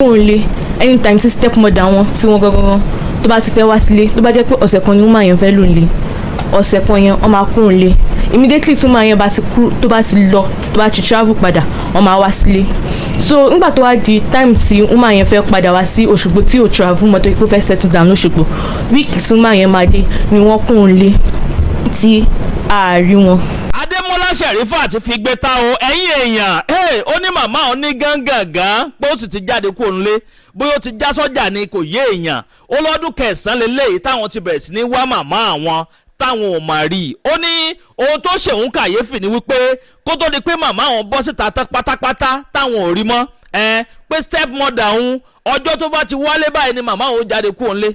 only anytime tí stepmother wọn tí wọ́n gangan tó bá ti fẹ́ wá sílé tó bá jẹ́ pé ọ̀sẹ̀ kan ni woman yẹn fẹ́ lò nílé ọ̀sẹ̀ kan yẹn wọ́n máa kúrò nílé immediately tí woman yẹn bá ti kúrò tó bá ti lọ tó bá ti travel padà wọ́n máa wá sílé so nígbà tó wá di time tí woman yẹn fẹ́ padà wá sí Òṣogbo tí ò travel mọ́tò pé fẹ́ settle down l'Óṣogbo week tí woman yẹn máa dé ni wọ́n kúrò nílé tí àárí wọn. Adémọ́lá Sherifat fi gbé ta o ẹ̀yin èèyàn ó ní màmá òun ní Gangangan pé ó sì ti jáde kúrò nílé bóyá ó ti já sọ́jà ni kò yé èèyàn ó lọ́dún kẹsàn-án lélẹ́yìí táwọn ti bẹ̀rẹ̀ sí ní wá màmá àwọn táwọn ò máa rí i ó ní ohun tó ṣèun kàyéfì ni wípé kó tó di pé màmá àwọn bọ́ síta tán pátápátá táwọn ò rí mọ́ pé stepmother òun ọjọ́ tó bá ti wálé báyìí ni màmá òun jáde kúrò nílé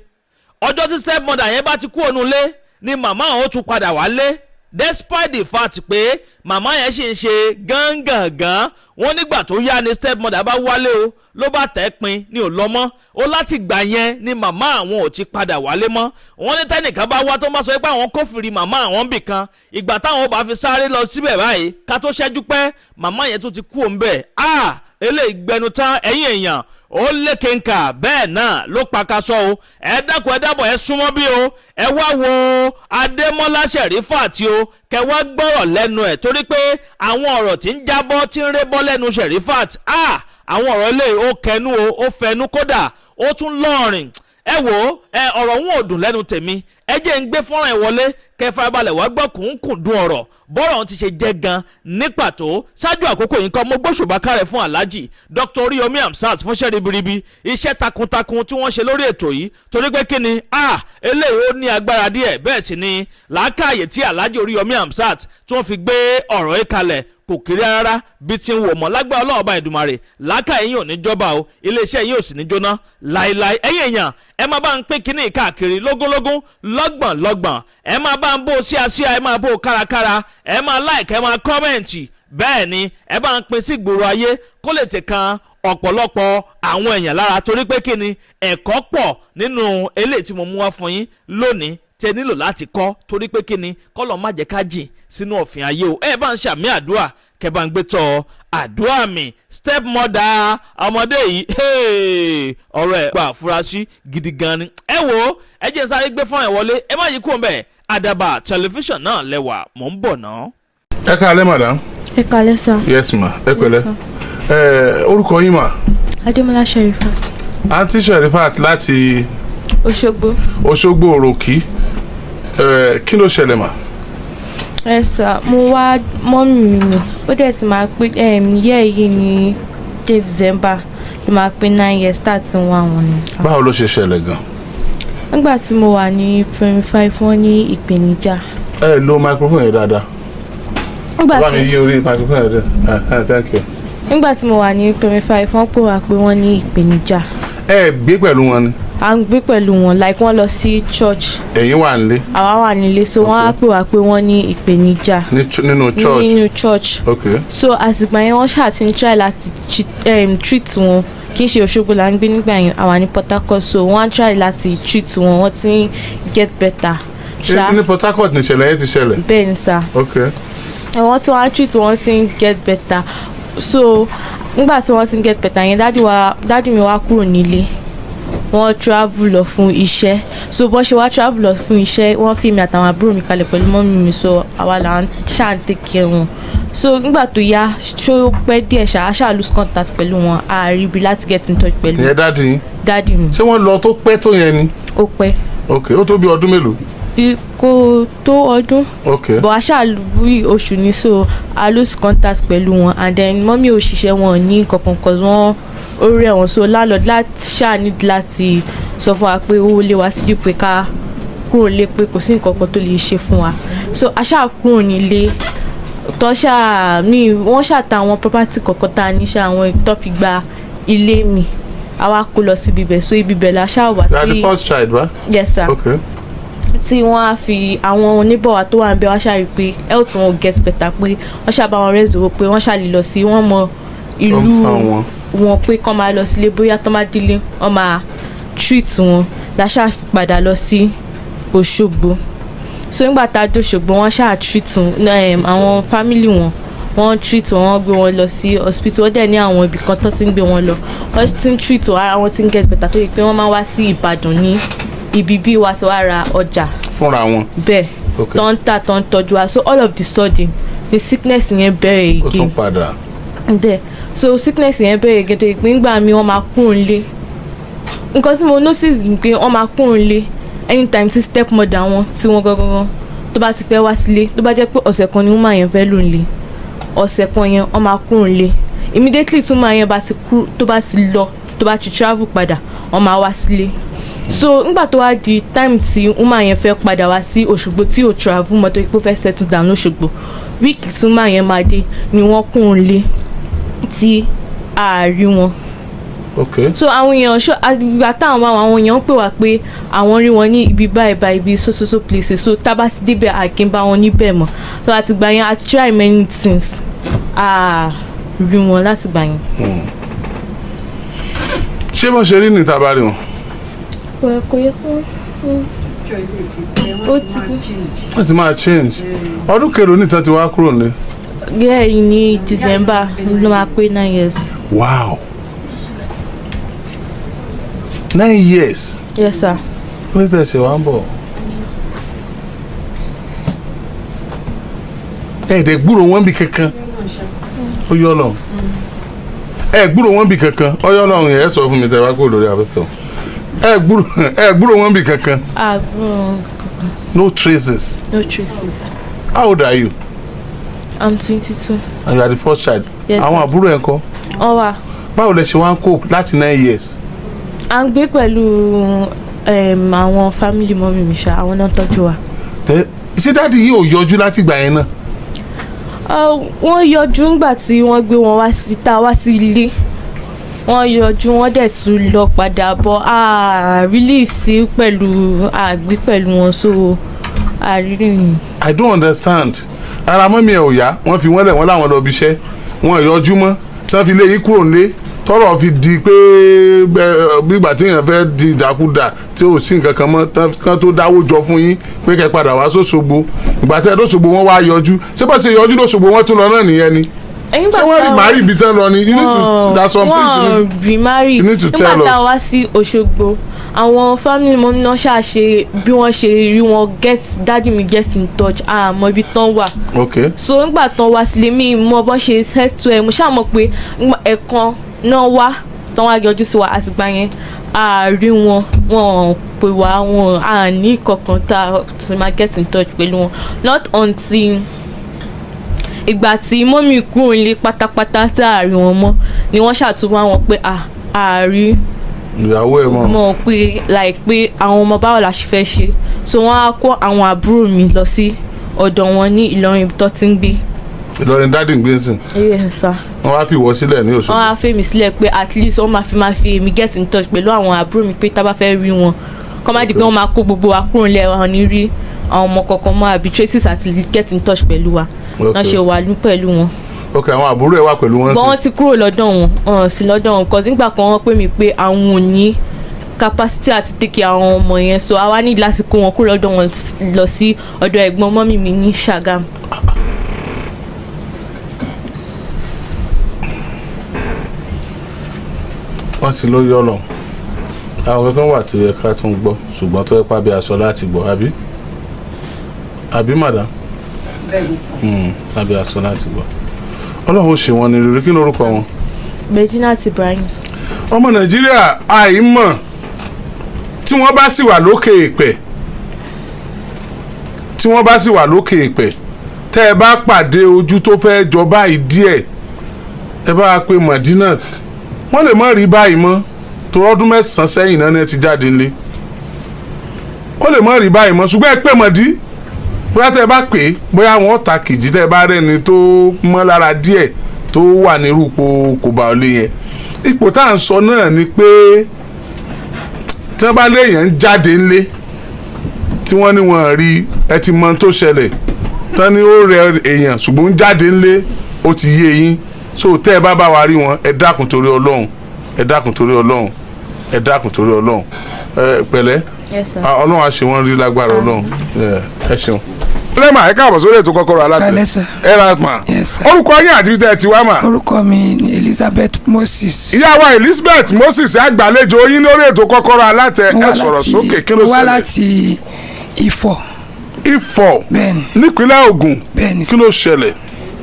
ọjọ́ tí stepmother yẹn bá ti kúrò nílé ni màmá òun tún padà wálé despite the fact pé màmá yẹn ṣì ń ṣe Gangangan wọ́n nígbà tó yá ni stepmother bá wálé o ló bá tẹ́ pin ní ò lọ mọ́ ó láti gbà yẹn ni màmá àwọn ò ti padà wálé mọ́ wọ́n ní tẹ́nìkan bá wá tó máa sọ pé àwọn kófìrí màmá àwọn bì kan ìgbà táwọn bá fi sáré lọ síbẹ̀ báyìí ká tó ṣẹ́jú pẹ́ màmá yẹn tó ti kú òun bẹ̀ eléyìí gbẹnu tán ẹ̀yin èèyàn ó lékenkà bẹ́ẹ̀ náà ló pakasọ o ẹ dákun ẹ dábọ̀ ẹ súnmọ́ bí o ẹ wá wo Adémọ́lá Sherifat o kẹ wá gbọ́rọ̀ lẹ́nu ẹ̀ torí pé àwọn ọ̀rọ̀ tí ń jábọ́ tí ń rébọ́ lẹ́nu Sherifat àwọn ọ̀rọ̀ eléyìí ó kẹnu o ó fẹnu kódà ó tún lọ́ọ̀rìn ẹ wò ọ̀rọ̀ wọn ò dùn lẹ́nu tèmi ẹ jẹ́ ń gbé fọ́nrán ẹ̀ wọlé kẹfà balẹ̀ wá gbọ́ kùnkùndùn ọ̀rọ̀ bọ́rọ̀ wọn ti ṣe jẹ́ gan ní pàtó ṣáájú àkókò yìí kan mo gbóṣùbà kárẹ̀ fún Alhaji Dr. Oriyomi Hamzat fúnṣẹ́ ribiribi iṣẹ́ takuntakun tí wọ́n ṣe lórí ètò yìí torí pé kí ni eléyìí ó ní agbára díẹ̀ bẹ́ẹ̀ sì ni làákàyè tí Alhaji Oriyomi Hamzat tí wọ́n fi gbé ọ̀rọ̀ yìí kalẹ̀ kò kiri rárá bí ti ń wò mọ́ lágbára Ọlọ́run Ọba Èdùmàrè làákàyè yín ò ní jọba o iléeṣẹ́ yín ò sì ní jóná láéláé ẹ̀yin èèyàn ẹ máa bá ń pín kínní káàkiri lógúnlógún lọ́gbọ̀n ẹ máa bá ń bó síasíá ẹ máa bó kárakára ẹ máa like ẹ máa kọ́mẹ̀ǹtì bẹ́ẹ̀ ni ẹ bá ń pín sí gbòòrò ayé kó lè ti kan ọ̀pọ̀lọpọ̀ àwọn èèyàn lára torí pé kí ni ẹ̀kọ́ pọ̀ nínú eléyìí tí mo mú wá fún yín lónìí tẹ nílò láti kọ́ torí pé kí ni kọ́lọ̀ má jẹ́ ká jìn sínú ọ̀fìn ayé o ẹ bá ń ṣàmì àdúrà kẹ bá ń gbé tọ àdúrà mi stepmother ọmọdé yìí ọ̀rọ̀ ẹ̀ gba àfúrásì gidi gan ni ẹ wo ẹ jẹ́ n sáré gbé fún ẹ wọlé ẹ má yí kúrò mbẹ̀ Àdàbà tẹlifíṣàn náà lẹ́wà mò ń bọ̀ náà. ẹ káalẹ́ madam. ẹ káalẹ́ sir. yes ma ẹ pẹ̀lẹ́ orúkọ yín ma. Adémọ́lá Sherifat. àǹtí Sherifat láti. Òṣogbo òròkì kí ló ṣẹlẹ̀ mà. ẹ sà mo wá mọ́mì mi ni ó dẹ̀ sì máa pé yẹ́ yìí ní December ló máa pé 9 years start ń wá wọn ni. báwo ló ṣe ṣẹlẹ̀ gan. nígbà tí mo wà ní primary 5 wọ́n ní ìpèníjà. ẹ lo microphone yẹn dáadáa. bá mi yí orí microphone yẹn dáadáa thank you. nígbà tí mo wà ní primary 5 wọ́n pè wá pé wọ́n ní ìpèníjà. ẹ gbé pẹ̀lú wọn ni. à ń gbé pẹ̀lú wọn like wọ́n lọ sí church. ẹ̀yin wà nílé. àwa wà nílé so wọ́n á pè wá pé wọ́n ní ìpèníjà. nínú church. okay. so àtìgbà yẹn wọ́n ṣáà ti ń try láti treat wọn kì í ṣe Òṣogbo là ń gbé nígbà yẹn àwa ní Port Harcourt so wọ́n á try láti treat wọn wọ́n ti ń get better. ní Port Harcourt ní ìṣẹ̀lẹ̀ yẹn ti ṣẹlẹ̀. bẹ́ẹ̀ ni sà. okay. wọ́n tí wọ́n á treat wọ́n ti ń get better so nígbà tí wọ́n ti ń get better yẹn dádì mi wá kúrò nílé wọ́n travel lọ fún iṣẹ́ so bó ṣe wá travel lọ fún iṣẹ́ wọ́n fi mi àtàwọn àbúrò mi kalẹ̀ pẹ̀lú mọ́mí mi so àwa là ń ṣáà ń take care wọn so nígbà tó yá ṣó pẹ́ díẹ̀ ṣáà lose contact pẹ̀lú wọn àríbi láti get in touch pẹ̀lú. ìyẹn dádì mi. mi. ṣé wọ́n lọ tó pẹ́ tó yẹn ni. ó pẹ́. ok ó tó bí ọdún mélòó. kò tó ọdún. ok but aṣáà bí oṣù ní so I lose contact pẹ̀lú wọn and then mọ́mí òṣìṣẹ́ wọn ní kankan cause wọ́n ó rẹ̀ wọ́n so landlord láti ṣáà ní láti sọ fún wa pé owó lé wa síjú pé ká kúrò lé pé kò sí nǹkan kan tó lè ṣe fún wa so aṣáà kúrò nílé tó ṣáà ní wọ́n ṣàtà àwọn property kọ̀ọ̀kan tá a ní ṣáà àwọn tó fi gba ilé mi àwa kó lọ sí ibibẹ̀ so ibibẹ̀ la ṣáà wà tí. you are the first child right. yes sir. okay. tí wọ́n á fi àwọn oníbọ̀wá tó wà ń bẹ wọ́n ṣáà rí i pé health wọn get better pé wọ́n ṣáà bá wọn rẹ́zòwò pé wọ́n ṣáà lè lọ sí wọ́n mọ ìlú wọn pé kọ́ máa lọ sílé bóyá tó máa délé wọ́n máa treat wọn la ṣáà fi padà lọ sí Òṣogbo so nígbà tá a dé Òṣogbo wọ́n ṣáà treat àwọn family wọn wọ́n treat wọ́n gbé wọn lọ sí hospital wọ́n dẹ̀ ní àwọn ibì kan tó ti ń gbé wọn lọ wọ́n ti ń treat wọn ara wọn ti ń get better tó yẹ pé wọ́n máa wá sí Ìbàdàn ní ibi bí wá ti wá ra ọjà fúnra wọn bẹ́ẹ̀ tó ń tà tó ń tọ́jú wa so all of the sudden the sickness yẹn bẹ̀rẹ̀ again. ó tún padà. bẹ́ẹ̀ so sickness yẹn bẹ̀rẹ̀ gẹ́gẹ́ pé nígbà mi wọ́n máa kúrò nílé nǹkan tí mo notice ni pé wọ́n máa kúrò nílé anytime tí stepmother wọn tí wọ́n gangan tó bá ti fẹ́ wá sílé tó bá jẹ́ pé ọ̀sẹ̀ kan ni woman yẹn fẹ́ lò nílé ọ̀sẹ̀ kan yẹn wọ́n máa kúrò nílé immediately tí woman yẹn bá ti kú tó bá ti lọ tó bá ti travel padà wọ́n máa wá sílé so nígbà tó wá di time tí woman yẹn fẹ́ padà wá sí Òṣogbo tí ò travel mọ́tò ipò fẹ́ settle down l'Òṣogbo week tí woman yẹn máa dé ni wọ́n kúrò nílé tí a rí wọn. Okay. So àwọn èèyàn ṣọ àgbà táwọn àwọn èèyàn ń pè wá pé àwọn rí wọn ní ibi báyìí báyìí ibi so places so tá bá ti débẹ̀ àkín bá wọn níbẹ̀ mọ́ so àti gbà yẹn àti try many things rí wọn láti gbà yẹn. ṣé wọ́n ṣe rí ní ìta bá rí wọn. kò yẹ kó wọ́n ti máa change ọdún kẹrò níta ti wá kúrò nílé. yẹ́ẹ̀ ní December ló máa pé 9 years. Wow. 9 years. Yes, sir. Where's that ṣe wá ń bọ̀? Ẹ̀ẹ́dẹ̀ gbúrò wọn bí kankan. Ó yọ lọ. Ẹ gbúrò wọn bí kankan. Ó yọ lọ yẹn sọ fún mi tẹ́ wá kó lórí afẹ́fẹ́. Ẹ gbúrò wọn bí kankan. No traces. No traces. How old are you? I'm 22. And you are the first child. Yes. Àwọn àbúrò ẹ̀ ńkọ́? Ó wà. Báwo lẹ ṣe wá ń cope láti 9 years? À ń gbé pẹ̀lú àwọn family mọ́mí mi ṣá àwọn náà tọ́jú wa. Ṣé dáàdi yìí ò yọjú láti gbà yẹn náà? Wọ́n yọjú nígbà tí wọ́n gbé wọn wá síta wá sí ilé wọ́n yọjú wọ́n dẹ̀ tún lọ padà bọ̀ really sí pẹ̀lú àgbé pẹ̀lú wọn so àrírí. I don't understand. Ara mọ́mí ẹ̀ ò yá wọ́n fi wọ́n lẹ̀ wọ́n láwọn lọ bí iṣẹ́ wọ́n yọjú mọ́ tí wọ́n fi lé yín kúrò nílé tọ́rọ̀ fi di pé gbígbà tí èèyàn fẹ́ di ìdàkudà tí ò sí nǹkan kan mọ́ kán tó dáwó jọ fún yín pé kẹ́ padà wá sóṣogbo ìgbà tí ẹ lóṣogbo wọn wá yọjú ṣé bá ṣe yọjú lóṣogbo wọn tún lọ náà nìyẹn ni ṣé wọ́n rí màárì ibi tán lọ ni you need to that's some things you need to tell us. nígbà tá a wá sí Òṣogbo àwọn family mọ́ náà ṣàṣe bí wọ́n ṣe rí wọn dájú mi get in touch àmọ́ ibi tán wà. Okay. So nígbà tán wá sílé mi mọ bọ́n ṣe settle ẹ̀ mo ṣàmọ̀ pé ẹ̀kan náà wá tán wá yọjú sí wa àtìgbà yẹn àárí wọn pè wá wọn ní kankan tá a máa get in touch pẹ̀lú wọn not until ìgbà tí mọ́mí kúrò nílé pátápátá tá a rí wọn mọ́ ni wọ́n ṣàtúnwá wọn pé àárí ìyàwó ẹ̀ mọ̀ pé pé àwọn ọmọ báwo la ṣe fẹ́ ṣe so wọ́n á kó àwọn àbúrò mi lọ sí ọ̀dọ̀ wọn ní Ìlọrin tó ti ń gbé. Ìlọrin dádì ń gbé sìn. Yes sir. Wọ́n wá fi ìwọ sílẹ̀ ní Òṣogbo. Wọ́n á fẹ́ mi sílẹ̀ pé at least wọ́n máa fi èmi get in touch pẹ̀lú àwọn àbúrò mi pé tá a bá fẹ́ rí wọn kọ́ má di pé wọ́n máa kó gbogbo wa kúrò nílẹ̀ wọn ní rí àwọn ọmọ kọ̀ọ̀kan mọ́ àbí traces àti get in touch pẹ̀lú wa náà ṣe wà ní pẹ̀lú wọn. Ok àwọn àbúrò ẹ̀ wà pẹ̀lú wọn sí. Wọ́n ti kúrò lọ́dọ̀ wọn sí lọ́dọ̀ wọn cause nígbà kan wọ́n pè mí pé àwọn ò ní capacity àti take care àwọn ọmọ yẹn so àwa ní láti kó wọn kúrò lọ́dọ̀ wọn lọ sí ọ̀dọ̀ ẹ̀gbọ́n mọ́mì mi ní Ṣàgámù. wọ́n ti ló yọ lọ àwọn kankan wà tó yẹ ká tún gbọ́ ṣùgbọ́n tó yẹ pa bí aṣọ láti gbọ́ àbí madam àbí aṣọ láti gbọ́ Ọlọ́run ṣe wọn ní rere kí lórúkọ wọn. Medinat Ibrahim. ọmọ Nàìjíríà àìmọ̀ tí wọ́n bá sì wà lókè èpẹ̀ tẹ́ ẹ bá pàdé ojú tó fẹ́ jọ báyìí díẹ̀ ẹ bá pe Medinat wọ́n lè má rí báyìí mọ́ tó ọdún 9 sẹ́yìn náà ní ti jáde nílé ó lè má rí báyìí mọ́ ṣùgbọ́n ẹ pè Mọ̀dí bóyá tẹ́ ẹ bá pè é bóyá wọ́n ta kìjì tẹ́ ẹ bá rẹ́ni tó mọ́ lára díẹ̀ tó wà ní irúpò kò bá ọ lé yẹn ipò tá à ń sọ náà ni pé tí wọ́n bá léèyàn ń jáde nílé tí wọ́n ní wọ́n rí ẹ ti mọ tó ṣẹlẹ̀ tán ni ó rẹ èèyàn ṣùgbọ́n ń jáde nílé ó ti yé yín so tẹ́ ẹ bá wa rí wọn ẹ dákun torí Ọlọ́run ẹ dákun torí Ọlọ́run ẹ dákun torí Ọlọ́run pẹ̀lẹ́ Ọlọ́run á ṣe wọ́n rí lágbára Ọlọ́run ẹ ṣeun. lẹ́mà ẹ káàbọ̀ sórí ètò Kókórò Alátẹ. Kálẹ́ sà. ẹ ra mà. Yes, sir. orúkọ yín àti tẹ́ ẹ ti wá mà. orúkọ mi ni Elizabeth Moses. ìyá wa Elizabeth Moses àgbàlejò yín lórí ètò Kókórò Alátẹ ẹ sọ̀rọ̀ sókè kí ló ṣẹlẹ̀. mo wá láti Ifọ̀. Ifọ̀ bẹ́ẹ̀ni. nípínlẹ̀ Ògùn bẹ́ẹ̀ni. kí ló ṣẹlẹ̀.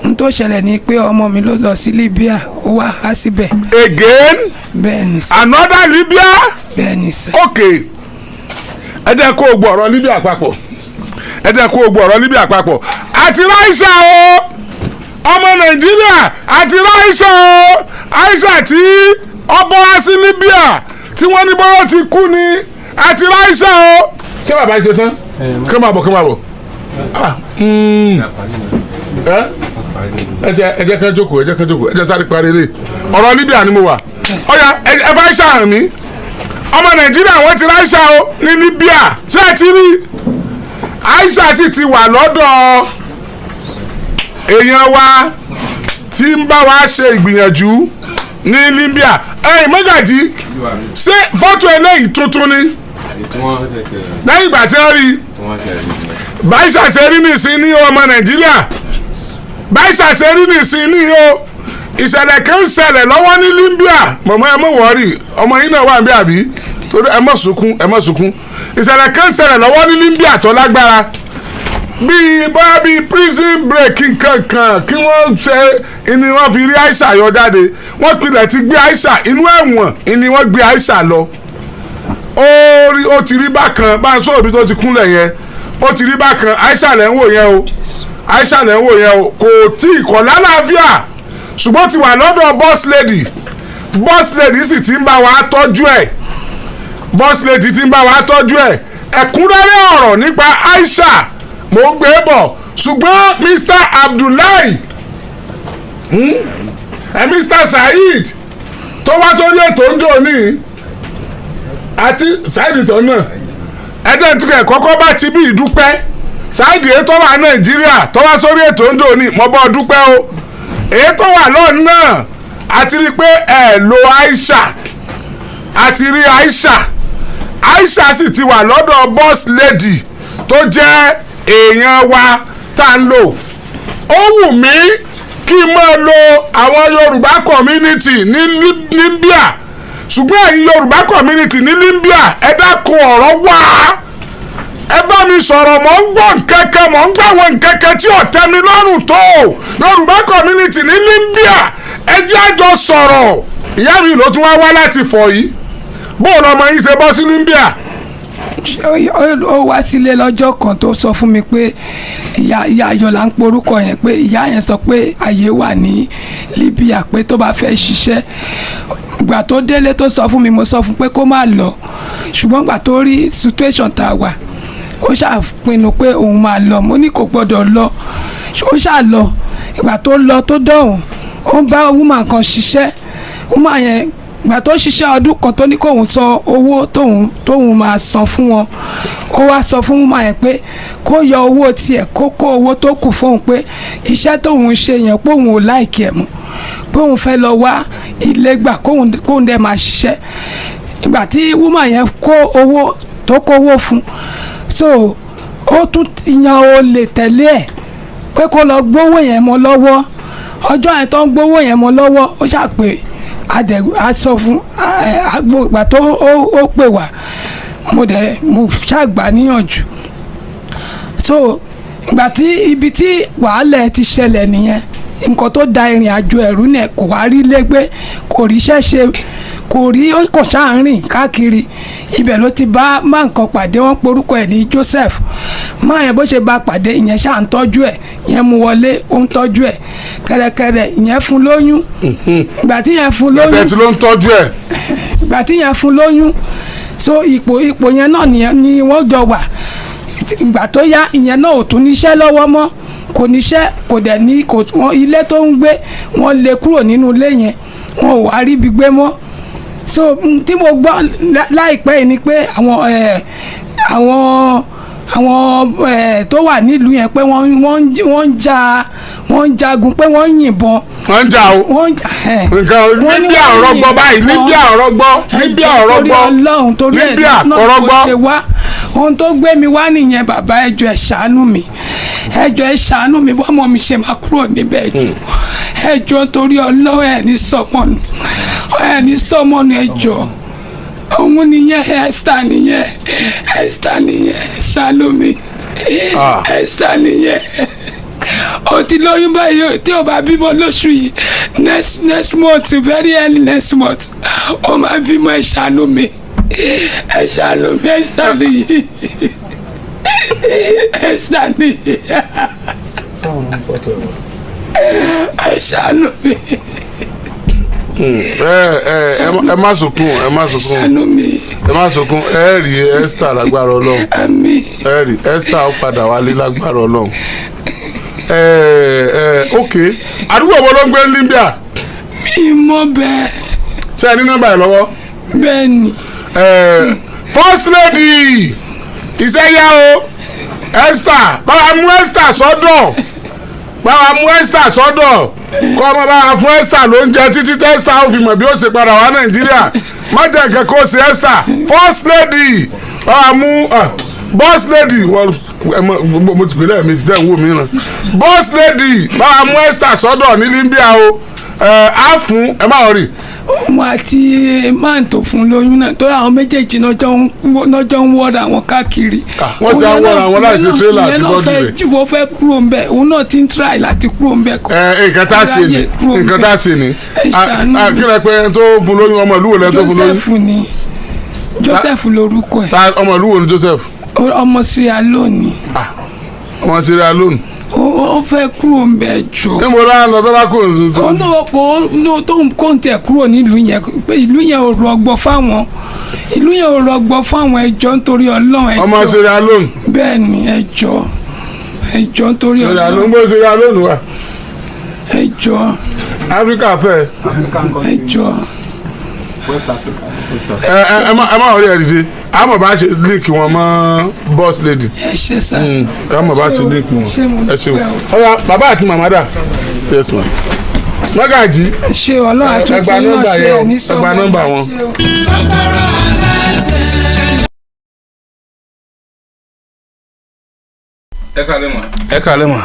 n tó ṣẹlẹ̀ ni pé ọmọ mi ló lọ sí Libya ó wá há síbẹ̀. again. bẹ́ẹ̀ni sà. another Libya. bẹ́ẹ̀ni sà. okay ẹ jẹ́ kó o gbọ́ ọ̀rọ̀ Libya papọ̀ ẹ jẹ́ kó o gbọ́ ọ̀rọ̀ Libya papọ̀ àti ráìsà o ọmọ Nàìjíríà àti ráìsà o Aisha tí ọbọ̀ wá sí Libya tí wọ́n ní bọ́lá ti kú ni àti ráìsà o. ṣé bàbá yìí ṣe tán kí ló máa bọ̀ kí ló máa bọ̀ ẹ jẹ́ kán jókòó ẹ jẹ́ sáré parí lé ọ̀rọ̀ Libya ni mo wà ọ̀ya ẹ bá Aisha hàn mí ọmọ Nàìjíríà wọ́n ti ráìsà o ní Libya ṣé ẹ ti rí Aisha sì ti wà lọ́dọ̀ èèyàn wa tí ń bá wa ṣe ìgbìyànjú ní Libya ẹ̀yìn mọ́gàjì ṣé fọ́tò eléyìí tuntun ni lẹ́yìn ìgbà tí wọ́n rí báyìísà ṣe rí nìsín ní ọmọ Nàìjíríà báyìísà ṣe rí nìsín ní o ìṣẹ̀lẹ̀ kan ń ṣẹlẹ̀ lọ́wọ́ ní Libya mọ̀mọ́ ẹ mọ̀ wọ́ọ̀rì ọmọ yín náà wà ń bí àbí torí ẹ mọ̀ sunkún ìṣẹ̀lẹ̀ kan ń ṣẹlẹ̀ lọ́wọ́ ní Libya tó lágbára bíi bá bíi prison break kankan kí wọ́n ṣe ni wọ́n fi rí Aisha yọ jáde wọ́n pilẹ̀ ti gbé Aisha inú ẹ̀wọ̀n ni wọ́n gbé Aisha lọ ó ti rí bákan bá ń sọ òbí tó ti kúnlẹ̀ yẹn ó ti rí bákan Aisha lẹ́ ń wò yẹn o Aisha lẹ́ ń wò yẹn o kò tí ì kọ̀ lálàáfíà ṣùgbọ́n ti wà lọ́dọ̀ boss lady sì ti ń bá wa tọ́jú ẹ̀ boss lady ti ń bá wa tọ́jú ẹ̀ ẹ̀kúnrẹ́rẹ́ ọ̀rọ̀ nípa Aisha mo ń gbé bọ̀ ṣùgbọ́n Mr. Abdullahi Mr. Saheed tó wá sórí ètò ń jò ní àti Saheed tó náà ẹ̀jẹ̀ tó kẹ̀ kọ́kọ́ bá ti bí ìdúpẹ́ Saheed ètò wà Nàìjíríà tó wá sórí ètò ń jò ní mo bọ́ dúpẹ́ o ètò wà lọ́ọ̀ náà àti rí pé ẹ̀ lo Aisha àti rí Aisha sì ti wà lọ́dọ̀ boss lady tó jẹ́ èèyàn wa tá ń lò ó wù mí kí n máa lo àwọn Yorùbá community ní Libya ṣùgbọ́n ẹ̀yin Yorùbá community ní Libya ẹ dákun ọ̀rọ̀ wá ẹ bá mi sọ̀rọ̀ mọ̀ ń gbọ́ nkẹ́kẹ́ mọ̀ ń gbọ́ àwọn nkẹ́kẹ́ tí ò tẹ́ mi lọ́rùn tó Yorùbá community ní Libya ẹ jẹ́ àjọ sọ̀rọ̀ ìyá mi ló tún wá láti fọ̀ yìí bóòlù ọmọ yìí ṣe bọ́ sí Libya. ó wá sílé lọ́jọ́ kan tó sọ fún mi pé ìyá ayọ̀lá ń porúkọ yẹn pé ìyá yẹn sọ pé àyè wà ní Libya pé tó bá fẹ́ ṣiṣẹ́ ìgbà tó délé tó sọ fún mi mo sọ fún pé kó má lọ ṣùgbọ́n ìgbà tó rí situation tá a wà ó ṣàpinnu pé òun máa lọ mo ní kò gbọ́dọ̀ lọ ó ṣà lọ ìgbà tó lọ tó dọ̀hùn ó ń bá woman kan ṣiṣẹ́ woman yẹn ìgbà tó ṣiṣẹ́ ọdún kan tó ní kóun san owó tóun máa san fún wọn ó wá sọ fún woman yẹn pé kó yọ owó tiẹ̀ kó owó tó kù fóun pé iṣẹ́ tóun ṣe yẹn pé òun ò láìkí ẹ̀ mọ́ pé òun fẹ́ lọ wá ilé gbà kóun dẹ̀ máa ṣiṣẹ́ ìgbà tí woman yẹn kó owó tó kówó fún so ó tún yan olè tẹ̀lé ẹ̀ pé kó lọ gbówó yẹn mọ́ lọ́wọ́ ọjọ́ yẹn tó ń gbówó yẹn mọ́ lọ́wọ́ ó ṣàpè a sọ fún ìgbà tó ó pè wá mo ṣàgbà níyànjú so ìgbà tí ibi tí wàhálà ti ṣẹlẹ̀ nìyẹn nǹkan tó da ìrìn àjò ẹ̀rú náà kò wá rí lẹ́gbẹ́ kò ríṣẹ́ ṣe kò rí kò ṣáà rìn káàkiri ibẹ̀ ló ti bá máa nǹkan pàdé wọ́n porúkọ ẹ̀ ní Joseph máa yẹn bó ṣe bá pàdé ìyẹn ṣáà ń tọ́jú ẹ̀ ìyẹn mú wọlé ó ń tọ́jú ẹ̀ kẹ̀rẹ̀kẹ̀rẹ̀ ìyẹn fún lóyún ìgbà tí ìyẹn fún lóyún ẹ̀fẹ̀ tí ló ń tọ́jú ẹ̀ ìgbà tí ìyẹn fún lóyún so ipò yẹn náà ni wọ́n jọ wà ìgbà tó yá ìyẹn náà ò tún níṣẹ́ lọ́wọ́ mọ́ kò níṣẹ́ kò dẹ̀ ní ilé tó ń gbé wọ́n lé kúrò nínú ilé yẹn wọn ò wá rí ibi gbé mọ́ so tí mo gbọ́ láìpẹ́ yìí ni pé àwọn tó wà nílùú yẹn pé wọ́n ń jagun pé wọ́n ń yìnbọn wọ́n ń jà o. nǹkan Libya ọ̀rọ̀ gbọ́ báyìí Libya ọ̀rọ̀ gbọ́ Libya ọ̀rọ̀ gbọ́. ohun tó gbé mi wá nìyẹn bàbá ẹjọ ẹ ṣàánú mi bọ́mọ mi ṣe máa kúrò níbẹ̀ ẹjọ torí Ọlọ́run ẹ̀ ní sọmọnù ẹjọ òun nìyẹn Esther nìyẹn ṣàánú mi Esther nìyẹn o ti lóyún báyìí tí o bá bímọ lóṣù yìí next month very early next month o máa bímọ ẹ ṣàánú mi Esther nìyẹn ẹ ṣàánú mi. ẹ má sunkún ẹ má sunkún ẹ rí Esther lágbára Ọlọ́run ẹ rí Esther ó padà wálé lágbára Ọlọ́run. Ok àdúgbò wo ló ń gbé Libya. mi mọ̀ bẹ́ẹ̀. ṣé ẹ ní nọ́mbà ẹ lọ́wọ́. bẹ́ẹ̀ ni. First lady iṣẹ́ yá o Esther báwa mú Esther sọ́dọ̀ kọ́ ọmọ báwa fún Esther lóúnjẹ títí Esther ó fi mọ̀ bí ó ṣe padà wá Nàìjíríà má jẹ́ nǹkan kó ṣe Esther First lady báwa mú boss lady mo ti pèlè mi ti tẹ̀ ń wò mí ràn boss lady báwa mú Esther sọ́dọ̀ ní Libya o á fún ẹ má rí. mo àti máà tó fún lóyún náà tó àwọn méjèèjì lọ́jọ́ ń wọ́ra wọn káàkiri. wọ́n ti ń wọ́ra wọn láìsí tírélà àti bọ́dù rẹ̀. ìyẹn náà wọ́n fẹ́ kúrò ń bẹ̀ òun náà ti ń tíráì láti kúrò ń bẹ̀ kọ́. nǹkan tá a ṣe ni kí lẹ pé tó fún lóyún ọmọ ìlú wo lẹ tó fún lóyún. Joseph ni Joseph lorúkọ ẹ̀. ọmọ ìlú wo ni Joseph. ọmọ Sierra Leone. ọmọ Sierra Leone. ó fẹ́ kúrò ń bẹ̀ jọ. níbo la ń lọ tó bá kúrò ní tuntun. ọ̀nà tó ń kó ń tẹ̀ kúrò nílùú yẹn pé ìlú yẹn ò rọgbọ fáwọn ẹjọ́ nítorí Ọlọ́run ẹjọ́. ọmọ Sierra Leone. bẹ́ẹ̀ ni ẹjọ́ nítorí Ọlọ́run. Sierra Leone gbé Sierra Leone wà. ẹjọ́. Áfíríkà fẹ́. ẹjọ́. ẹ má rí ẹ dìde àmọ́ bá ṣe líìkì wọn mọ́ boss lady. ẹ ṣe sá. àmọ́ bá ṣe líìkì wọn ẹ ṣe wọn. ọ̀ya bàbá àti màmá dà. yes ma. Mọ́gàjí. ṣé Ọlọ́run àtúntì náà ṣe ẹ̀ ní sọ́gbọ́n. ẹgbà nọ́mbà wọn. Kókórò Alátẹ. ẹ kálẹ́ ma.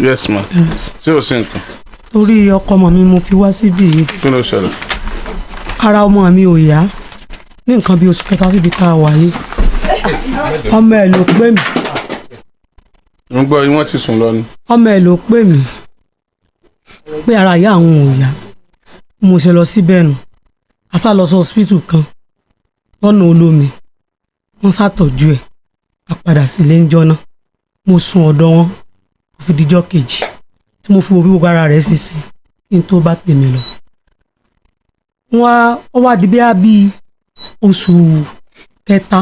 yes ma. ṣé o ṣe nǹkan. torí ọkọ ọmọ mi mo fi wá síbí yìí. kí ló ṣẹlẹ̀. ara ọmọ mi ò yá ní nǹkan bí oṣù kẹta síbi tá a wà yìí ọmọ ẹ̀ ló pè mí. mo gbọ́ yín wọ́n ti sùn lọ ni. ọmọ ẹ̀ ló pè mí pé ara ìyá àwọn ò yá mo ṣe lọ síbẹ̀ nù a sá lọ sí hospital kan lọ́nà olómi wọ́n ṣàtọ́jú ẹ̀ a padà sílé ńjọ́ náà mo sùn ọ̀dọ̀ wọn kò fi dijọ́ kejì tí mo fi wo bí gbogbo ara rẹ̀ ṣe ṣe kí n tó bá tèmi lọ. wọ́n wá di bí oṣù kẹta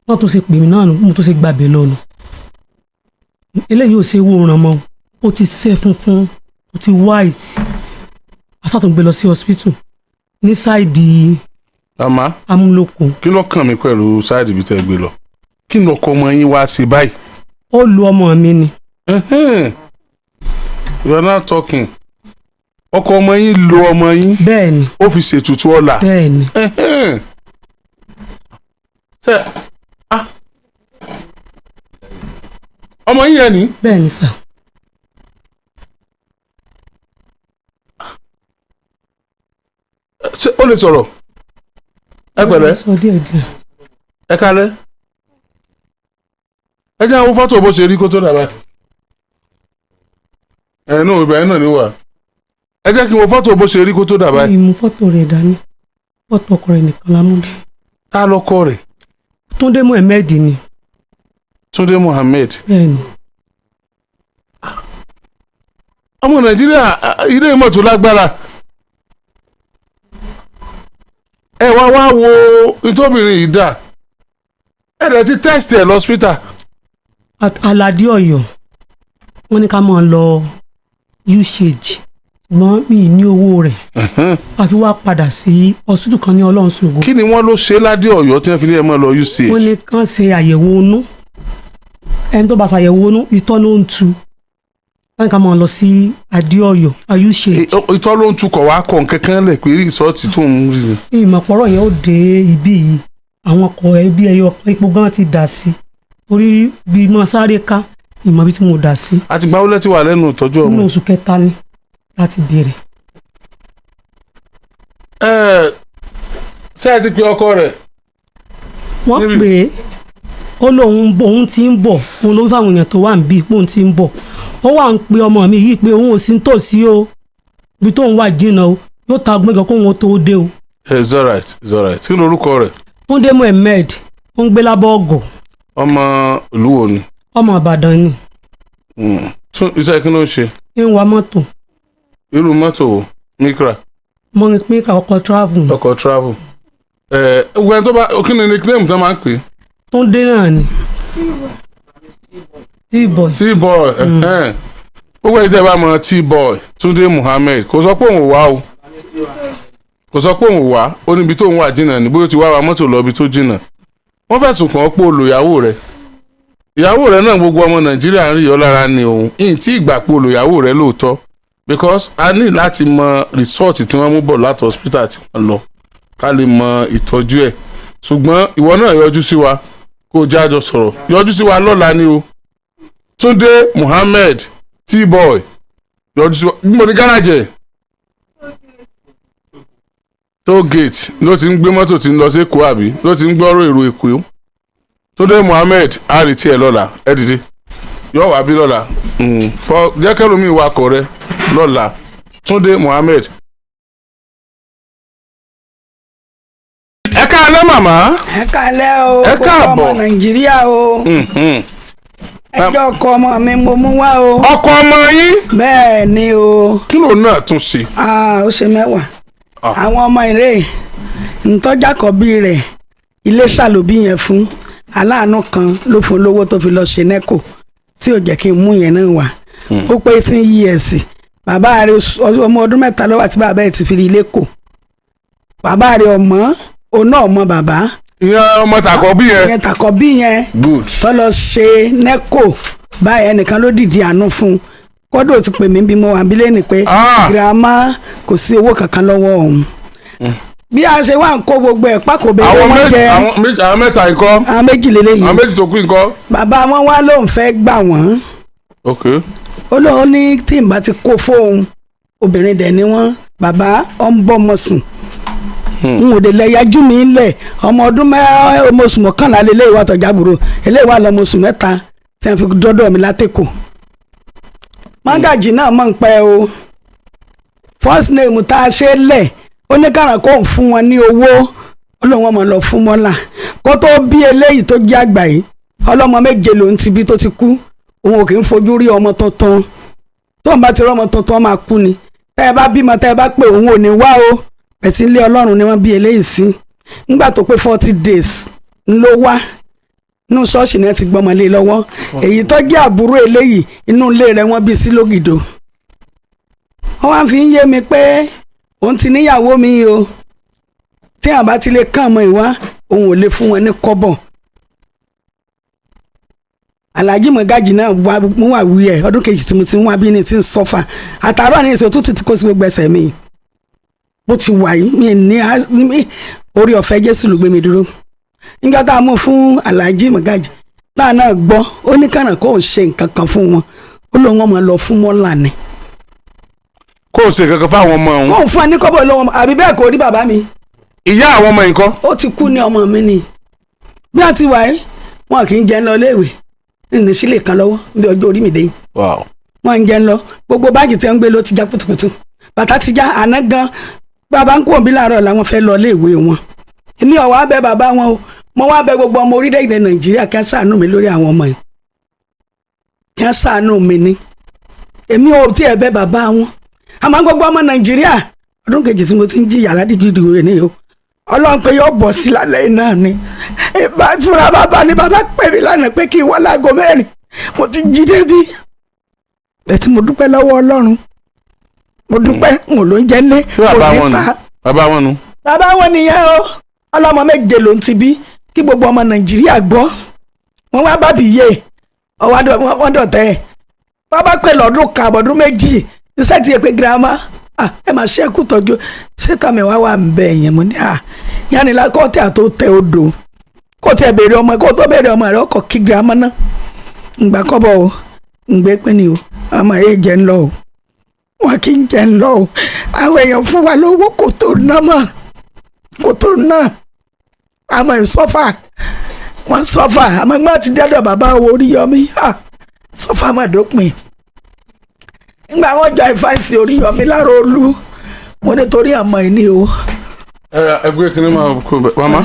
wọ́n tó ṣe pè mí náà nù mo tó ṣe gbàbẹ̀ lọ́nu eléyìí ò ṣe wò ràn mọ́ ó ti ṣẹ́ funfun ó ti white asátúngbé lọ sí hospital ní sáìdì màmá amúlòkun. kí ló kàn mí pẹ̀lú sáìdì bí tẹ́ gbé lọ kí ni ọkọ ọmọ yín wá sí báyìí. ó lu ọmọ mi ni. you are not talking. ọkọ ọmọ yín lu ọmọ yín. bẹ́ẹ̀ni. ó fi ṣètùtù ọ̀la. bẹ́ẹ̀ni. ọmọ yín yẹn ni. bẹ́ẹ̀ni sà. ṣé ó lè sọ̀rọ̀. ẹ pẹ̀lẹ́. sọ díẹ̀díẹ̀. ẹ kálẹ́. ẹ jẹ́ àwọn fọ́tò bó ṣe rí kó tó dàbẹ́. ẹ̀ẹ́nù ìbẹ̀rẹ̀ náà ni wà. ẹ jẹ́ kí n wo fọ́tò bó ṣe rí kó tó dàbẹ́. mi mú fọ́tò rẹ̀ dání fọ́tò ọkọ rẹ̀ nìkan la mú dé. ta lọkọ rẹ̀. Túndé Mohammed ni. Túndé Mohammed. bẹ́ẹ̀ni. ọmọ Nàìjíríà ilé ìmọ̀ tó lágbára. ẹ wá wo ìtòbìnrin yìí dà ẹ dẹ̀ ti test ẹ lọ́sítà. Aládé Ọ̀yọ́ wọ́n ní ká máa lọ usage ṣùgbọ́n mi ì ní owó rẹ̀ àfi wá padà sí hospital kan ní Ọlọ́run ṣògo. kí ni wọ́n ló ṣe ládé Ọ̀yọ́ tí wọ́n fi ní ẹ máa lọ usage. wọ́n ní kàn ṣe àyẹ̀wò inú ẹni tó bá ṣàyẹ̀wò inú ìtọ́ ló ń tu láti ká máa lọ sí Adéọ̀yọ́ ayúṣe. ìtọ́ ló ń tukọ̀ wá kọ̀ kankan lẹ̀ pé rìsọ́ọ̀tì tó ń rí. ìmọ̀pọ̀rọ̀ yẹn ó dé ibí yìí àwọn ọkọ̀ ẹbí ẹyọ epo gan ti dà sí orí bí mo sáré ká ìmọ̀ bí tí mo dà sí. àti gbáwó lẹ́tí wà lẹ́nu ìtọ́jú ọmọ. nínú oṣù kẹta ni láti bẹ̀rẹ̀. ṣé ẹ ti pe ọkọ rẹ̀. wọ́n pè é ó lóun òun ti ń bọ̀ òun ló fáwọn èèyàn tó wà níbí pé òun ti ń bọ̀ ó wà ń pe ọmọ mi yìí pé òun ò sí nítòsí o ibi tóun wà jìnnà o yóò ta gbẹ́gàn kóun tó dé o. it's alright kí ni orúkọ rẹ̀. Túndé Mohammed ó ń gbé lábọ́ ọgọ̀. ọmọ ìlú wo ni. ọmọ Ìbàdàn ni. iṣẹ́ kí ló ń ṣe. ń wa mọ́tò. irú mọ́tò wo mikra. mikra ọkọ̀ travel. ọkọ̀ travel. ẹgbẹ́ tó bá kí ni nickname tó máa ń pè. Túndé náà ni. T-boy. T-boy. gbogbo ẹ̀jẹ̀ bá mọ T-boy Túndé Mohammed kò sọ pé òun wá o. kò sọ pé òun wá ó níbi tó ń wà jìnnà ní bóyá ó ti wá wa mọ́tò lọ ibi tó jìnnà. wọ́n fẹ̀sùn kàn án pé ó lo ìyàwó rẹ̀. ìyàwó rẹ̀ náà gbogbo ọmọ Nàìjíríà ń rí ọ lára ni òun ìyìn tí ìgbà pé ó lo ìyàwó rẹ̀ lóòótọ́ because a ní láti mọ resort tí wọ́n mú bọ̀ láti hospital tí wọ́n lọ ká lè mọ ìtọ́jú ẹ̀ ṣùgbọ́n ìwọ náà yọjú sí wa kó o jájọ sọ̀rọ̀ yọjú sí wa lọ́la ni o Túndé Mohammed T-boy yọjú sí wa mo ní gáràjì toll gate ló ti ń gbé mọ́tò tí ń lọ sí Èkó àbí ló ti ń gbọ́rọ̀ èrò Èkó Túndé Mohammed á rí tiẹ̀ lọ́la ẹ dìde yọ wá bí lọ́la jẹ́ kẹ́lómi wakọ̀ rẹ lọ́la Túndé Mohammed. ẹ káalẹ́ màmá. ẹ káalẹ́ o ẹ káàbọ̀ ọmọ Nàìjíríà o ẹjọ́ ọkọ ọmọ mi mo mú wá o. ọkọ ọmọ yín. bẹ́ẹ̀ ni o. kí ló náà tún ṣe. ó ṣe mẹ́wàá àwọn ọmọ ìrè ntọ́jàkọ̀bí rẹ̀ ilé ṣàlòbí yẹn fún aláàánú kan ló fún lówó tó fi lọ ṣe nẹ́kò tí ò jẹ́ kí n mú yẹn náà wá ó pé 18 years bàbá rẹ̀ ọmọ ọdún mẹ́ta lọ́wọ́ àti bàbá ẹ̀ ti fi rí ilé kò bàbá rẹ̀ ọmọ òun náà ọmọ bàbá. ìyẹn ọmọ tàkọ́bí yẹn. ìyẹn tàkọ́bí yẹn. good. tó lọ ṣe nẹ́kò báyìí ẹnìkan ló dìde àánú fún un kọ́dọ̀ ti pè mí bí mo wà bílẹ̀ ni pé girama kò sí owó kankan lọ́wọ́ òun. bí a ṣe wá ń kó gbogbo ẹ̀ pákòbé ló wọ́n jẹ́. àwọn mẹ́ta nǹkan. àwọn méjì lélẹ́yìn. àwọn méjì tó kú nǹkan. bàbá wọn wá lóun fẹ́ gbà wọ́n. ok. ó lóun ní tí n bá ti kó fóun obìnrin dẹ̀ ni wọ́n bàbá ọ ń bọ́ ọmọ sùn. n ò dé lẹ yájú mi lẹ̀ ọmọ ọdún ọmọ oṣù mọ́kànlá lélẹ́yìí wà tọ́jà búrò eléyìí wà lọ́mọ oṣù mẹ́ta tí wọ́n fi dọ́dọ̀ mi látẹ̀kọ̀. Mágàjì náà mọ̀ ń pẹ́ o first name tá a ṣe lẹ̀ ó ní kàrà kó ń fún wọn ní owó ó lóun ọmọ lọ fún mọ́là kó tó bí eléyìí tó jẹ́ àgbà yìí ọlọ́mọ méje lòun ti bí tó ti kú òun ò kì í fojú rí ọmọ tuntun tó ń bá ti rí ọmọ tuntun máa kú ni tẹ́ ẹ bá bímọ tẹ́ ẹ bá pé òun ò ní wá o ẹ̀tí ilé ọlọ́run ni wọ́n bí eléyìí sí nígbà tó pé 40 days ńlọ wá inú ṣọ́ọ̀ṣì náà ti gbọ́mọlé lọ́wọ́ èyí tó jẹ́ àbúrò eléyìí inú ilé rẹ̀ wọ́n bí sí lógìdó wọ́n wá fi ń yé mi pé òun ti níyàwó mi o tí àwọn bá ti lè kàn mọ́ ìwá òun ò lè fún wọn ní kọ́bọ̀ Alhaji Mọ̀gájì náà mú wà wí ẹ̀ ọdún kejì tí mo ti ń wá bí ní ti ń sọ́fà àtàrà ní ìṣe òtútù tí kò sí gbogbo ẹsẹ̀ mi bó ti wà yìí mi ní orí ọ̀fẹ́ Jésù ló gbé mi dúró nígbà tá a mú fún Alhaji Mọ̀gájì táà náà gbọ́ ó ní kànáà kó o ṣe nǹkan kan fún wọn ó lóun ọmọ lọ fún mọ́là ni. kó o ṣe kankan fáwọn ọmọ òun. kó o fún ẹ ní kọ́bọ̀ lọ́wọ́ àbí bẹ́ẹ̀ kò rí bàbá mi. ìyá àwọn ọmọ yìí kọ́. ó ti kú ní ọmọ mi ni bí a ti wà yìí wọn kì í jẹun lọ léèwé ní sílé kan lọ́wọ́ bí ọjọ́ orí mi dé yìí. wọn ń jẹun lọ gbogbo báàgì tí wọn ń gbé ló ti já pùtùpùtù bàtà ti já àná gan bàbá ń kó òbí láàárọ̀ làwọn fẹ́ lọ léèwé wọn èmi ò wá bẹ̀ bàbá wọn o mo wá bẹ̀ gbogbo ọmọ orílẹ̀-èdè Nàìjíríà kí wọ́n ṣàánú mi lórí àwọn ọmọ yìí kí wọ́n ṣàánú mi ní èmi ò tí ẹ̀ bẹ̀ bàbá wọn àmọ́ gbogbo ọmọ Nàìjíríà ọdún kejì tí mo ti ń jìyà Agidigbo ní o Ọlọ́run pé yóò bọ̀ sí lálẹ́ náà ni fúnra bàbá ni bàbá pè mí lánàá pé kí n wá láago 4 mo ti jí débi bẹ́ẹ̀ tí mo dúpẹ́ lọ́wọ́ Ọlọ́run mo dúpẹ́ mo ló ń jẹ́ lé mo ní ta bàbá wọn nu. bàbá wọn nìyẹn o ọlọ́mọ méje ló ń ti bí kí gbogbo ọmọ Nàìjíríà gbọ́ wọn wá bàbí yé wọ́n dọ̀tẹ́ bàbá pè lọ́dún kan àbọ̀dún méjì iṣẹ́ ti yẹ pé girama ẹ máa ṣẹ́kù tọ́jú ṣé tàmí wá ń bẹ ẹ̀yẹn mo ní yánilá kọ́ tẹ́ àtó tẹ odò kó tẹ béèrè ọmọ kó tó béèrè ọmọ rẹ ọkọ̀ kí girama náà ǹgbà kọ́bọ̀ o ǹgbẹ́ pín ni o àmọ́ èyí jẹ́ ń lọ o wọn kì í jẹ́ ń lọ o àwọn èèyàn fún wa lówó kò tó ná àmọ́ ìsọ́fà wọ́n sọ́fà àmọ́ gbọ́n ti dẹ́dọ̀ bàbá Oríyọmí sọ́fà má dópin nígbà wọn jọ ìfàìsì Oríyọmí lára olú mo nítorí àmọ́ ìní o. ẹgbẹ́ kìíní máa kó bẹ́ẹ̀ mama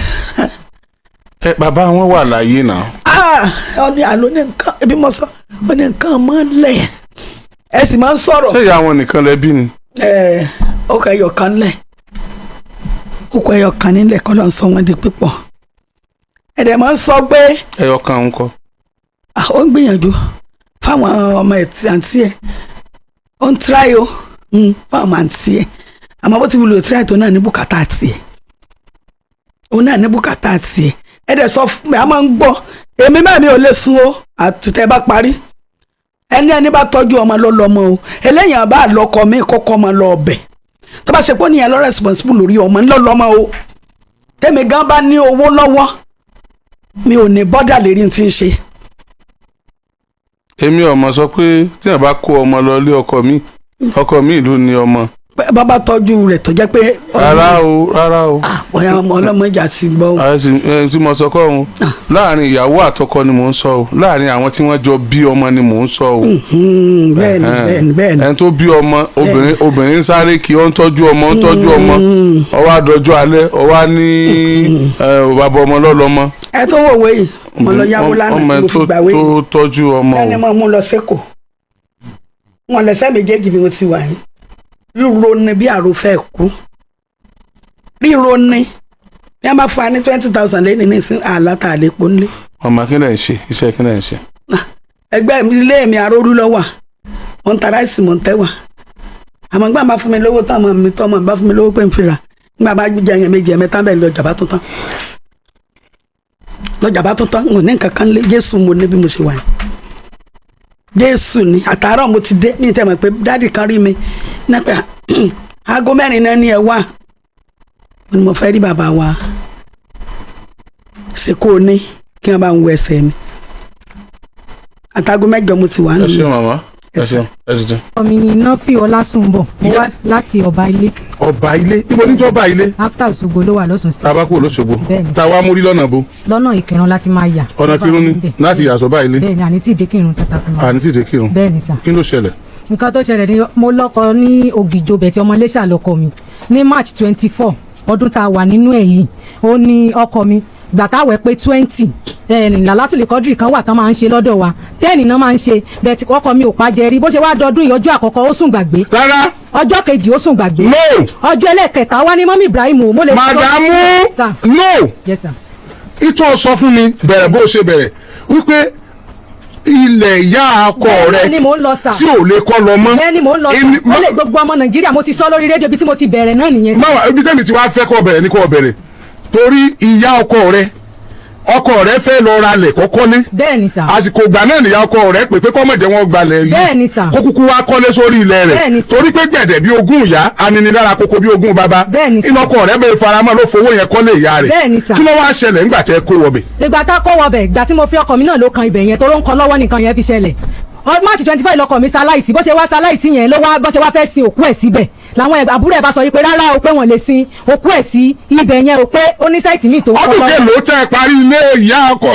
bàbá wọn wà láyé náà. ọ̀nì àlọ́ ní nǹkan ebi mọ̀ sọ ọ ní nǹkan máa ń lẹ̀ ẹ sì máa ń sọ̀rọ̀. ṣé ìyá wọn nìkan lẹbí ni. ọkọ̀ ẹyọ kan lẹ̀ ọkọ̀ ẹyọ kan nílẹ̀ kọ́ ló ń sọ wọn di pípọ̀ ẹ̀dẹ̀ máa ń sọ pé. ẹyọ kan ń kọ́. ó ń gbìyànjú fáwọn ọmọ àǹtí ẹ̀ ó ń tíráì o fáwọn àǹtí ẹ̀ àmọ́ bó ti wúlò tíráì tó náà ní bùkátà àti ẹ̀ òun náà ní bùkátà àti ẹ̀ ẹ̀dẹ̀ sọ fún mi a máa ń gbọ́ èmi náà mi ò lè sun o àtúntẹ̀ bá parí ẹni bá tọ́jú ọmọ ló lọ́mọ o eléyàn bá lọ́kọ mi kọ́kọ́ ọmọ lọ ọbẹ̀ tó bá ṣe pé nìyẹn lọ responsible lórí ọmọ ńlọ lọ́mọ o tẹ́mi gan bá ní owó lọ́wọ́ mi ò ní bọ́dà lérí tí ń ṣe. èmi ọmọ sọ pé tí wọn bá kó ọmọ lọ lé ọkọ mi ìlú ni ọmọ. bàbá tọ́jú rẹ̀ tó jẹ́ pé. rárá o. bóyá ọmọ ọlọ́mọ ìjà sí gbọ́ o. tí mo sọ kọ́ ọ̀hún láàrin ìyàwó àtọkọ ni mò ń sọ o láàrin àwọn tí wọ́n jọ bí ọmọ ni mò ń sọ o. bẹ́ẹ̀ni. ẹni tó bí ọmọ obìnrin ń sáré kí ó ń tọ́jú ọmọ ó wá dọjọ́ alẹ́ ó wá ní bàbá ọmọ lọ́lọ́mọ. ẹ tó wò wé yìí mo lọ yáwó lánàá tí mo fi gbà wé yìí. ọmọ tó tọ́jú ọmọ o. ẹni mo mú lọ sẹ́kọ̀ọ́ wọn lẹ́sẹ̀ méjèèjì bí mo ti wà yìí ríro ni bí àrò fẹ́ kú ríro ni bí a máa fún wa ní 20,000 lẹ́yìn ní ìsìn àlátà àlépo nílé. ọmọ kí lẹ̀ ń ṣe iṣẹ́ kí lẹ̀ ń ṣe. ẹgbẹ́ mi ilé mi àròrú lọ́wọ́ mo ń ta ráìsì mo ń tẹ́wà àmọ́ gbà máa fún mi lówó tán mi tọ́mọ bá fún mi lówó pé n fira gbà bá jẹ ẹyàn méjì ẹ̀mẹ́ta bẹ́ẹ̀ lọ́jà bá tó tán n ò ní nǹkan kan lé Jésù mo ní bí mo ṣe wà yìí Jésù ni àtàárọ̀ mo ti dé ní ìtẹ̀mọ̀ pé dáàdì kan rí mi nípa aago 4 náà ní ẹ wá ni mo fẹ́ rí bàbá wa ṣe kó o ní kí wọ́n bá ń wọ ẹsẹ̀ mi àtàgọ́ 8 mo ti wà nínú. ẹ ṣe màmá ẹ ṣe ọmọ mi ni Nọ́fì Ọlásùnbọ̀ mo wá láti Ọba Ilé. Ọba Ilé ibo níjọ́ Ọba Ilé. after Òṣogbo ló wà lọ́sùn sí. tabako l'Óṣogbo bẹ́ẹ̀ni ta wá múrí lọ́nà bo. lọ́nà Ìkìrun láti máa yà. ọ̀nà Ìkìrun ni láti yà sọ́ba Ilé. bẹ́ẹ̀ni àní tí ìdè Kìrun tata fún mi. àní tí ìdè Kìrun. bẹ́ẹ̀ni sà. kí ló ṣẹlẹ̀. nǹkan tó ṣẹlẹ̀ ni mo lọ́kọ ní Ògìjò bẹ̀tẹ̀ ọmọ Iléṣà lọ́kọ mi ní March 24 ọdún tá a wà nínú ẹ̀ yìí ó ní ọkọ mi gbàtàwẹ̀ pé 20 làlátìlẹ̀ kọ́dìrì kan wà tán máa ń ṣe lọ́dọ̀ wa 10 náà máa ń ṣe bẹ́ẹ̀ tí ọkọ mi ò pa jẹrí bó ṣe wá dọdún ìyọjú àkọ́kọ́ ó sùn gbàgbé. rárá. ọjọ́ kejì ó sùn gbàgbé. no. ọjọ́ ẹlẹ́kẹta wá ní mọ́mí Ibrahim o mo lè. màdàmú no. yes sir. ìtọ́ sọ fún mi bẹ̀rẹ̀ bó ṣe bẹ̀rẹ̀ wípé ilẹ̀ ìyá ọkọ rẹ tí ò lè kọ́ lọ mọ́. bẹ́ẹ̀ ni mò ń lọ sà ó lè gbogbo ọmọ Nàìjíríà mo ti sọ lórí rédíò ibi tí mo ti bẹ̀rẹ̀ náà nìyẹn. máa ibi tẹ́mi ti wá fẹ́ kọ́ bẹ̀rẹ̀ ní kọ́ bẹ̀rẹ̀ torí ìyá ọkọ rẹ fẹ́ lọ ra lẹ̀ kọ́kọ́ ní. bẹ́ẹ̀ni sà. àsìkò ìgbà náà nìyá ọkọ rẹ pé kọ́ mọ̀jẹ̀ wọn gbalẹ̀ yìí. bẹ́ẹ̀ni sà. kó kúkú wá kọ́lé sórí ilẹ̀ rẹ̀. bẹ́ẹ̀ni sà. torí pé gbẹ̀dẹ̀ bí ogún ìyá aninilára kókó bí ogún bàbá. bẹ́ẹ̀ni sà. iná ọkọ rẹ bẹ́ẹ̀ faramọ́ ló fowó yẹn kọ́lé ìyá rẹ̀. bẹ́ẹ̀ni sà. kí ló wá ṣẹlẹ̀ ńgbà tẹ́ kó wọbẹ̀. ìgbà tá a kó wọbẹ̀ ìgbà tí mo fi ọkọ mi náà ló kan ibẹ̀ yẹn tó ló ń kọ lọ́wọ́ nìkan yẹn fi ṣẹlẹ̀ March 25 lọkọ mi ṣaláìsí bó ṣe wá ṣaláìsí yẹn ló wá bó ṣe wá fẹ́ sin òkú ẹ̀ síbẹ̀ làwọn àbúrò ẹ̀ bá sọ yìí pé rárá o pé wọ́n lè sin òkú ẹ̀ sí ibẹ̀ yẹn o pé ó ní sáìtì míì tó ń kọ́ lọ́wọ́. ọdún kèlò tẹ́ parí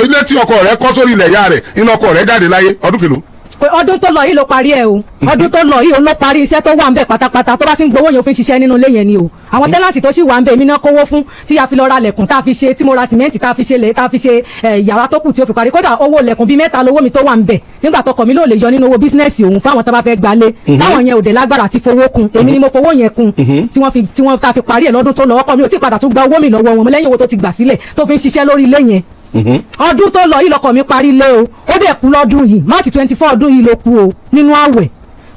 ilé tí ọkọ rẹ kọ́ sórí ilẹ̀ ìyá rẹ̀ inú ọkọ rẹ jáde láyé ọdún kèlò. pé ọdún tó lọ yìí ló parí ẹ o ọdún tó lọ yìí òun ló parí iṣẹ́ tó wà ń bẹ̀ pátápátá tó bá ti ń gbowó yẹn ó fi ń ṣiṣẹ́ nínú ilé yẹn ni o àwọn tẹ́láǹtì tó sì wà ń bẹ̀ mí náà kówó fún tí a fi lọ ra lẹ̀kùn tá a fi ṣe tí mo ra sìmẹ́ǹtì tá a fi ṣe lẹ̀ tá a fi ṣe yàrá tó kù tí ó fi parí kódà owó lẹ̀kùn bíi 3 lówó mi tó wà ń bẹ̀ nígbà tọkọ mi ló lè yọ nínú owó bísínẹ́sì òun fáwọn tó bá fẹ́ gbalé táwọn yẹn ò dé lágbára àti fowó kun èmi ni mo fowó yẹn kun tí wọ́n ta fi parí ẹ̀ lọ́dún tó lọ ọkọ mi ò tí padà tún gba owó mi lọ́wọ́ wọn lẹ́yìn owó tó ti gbà sílẹ̀ tó fi ń ṣiṣẹ́ lórí ilé yẹn ọdún tó lọ yìí lọkọ mi parí lé o ó dẹ̀ kú lọ́dún yìí March 24 ọdún yìí ló kú o nínú àwẹ̀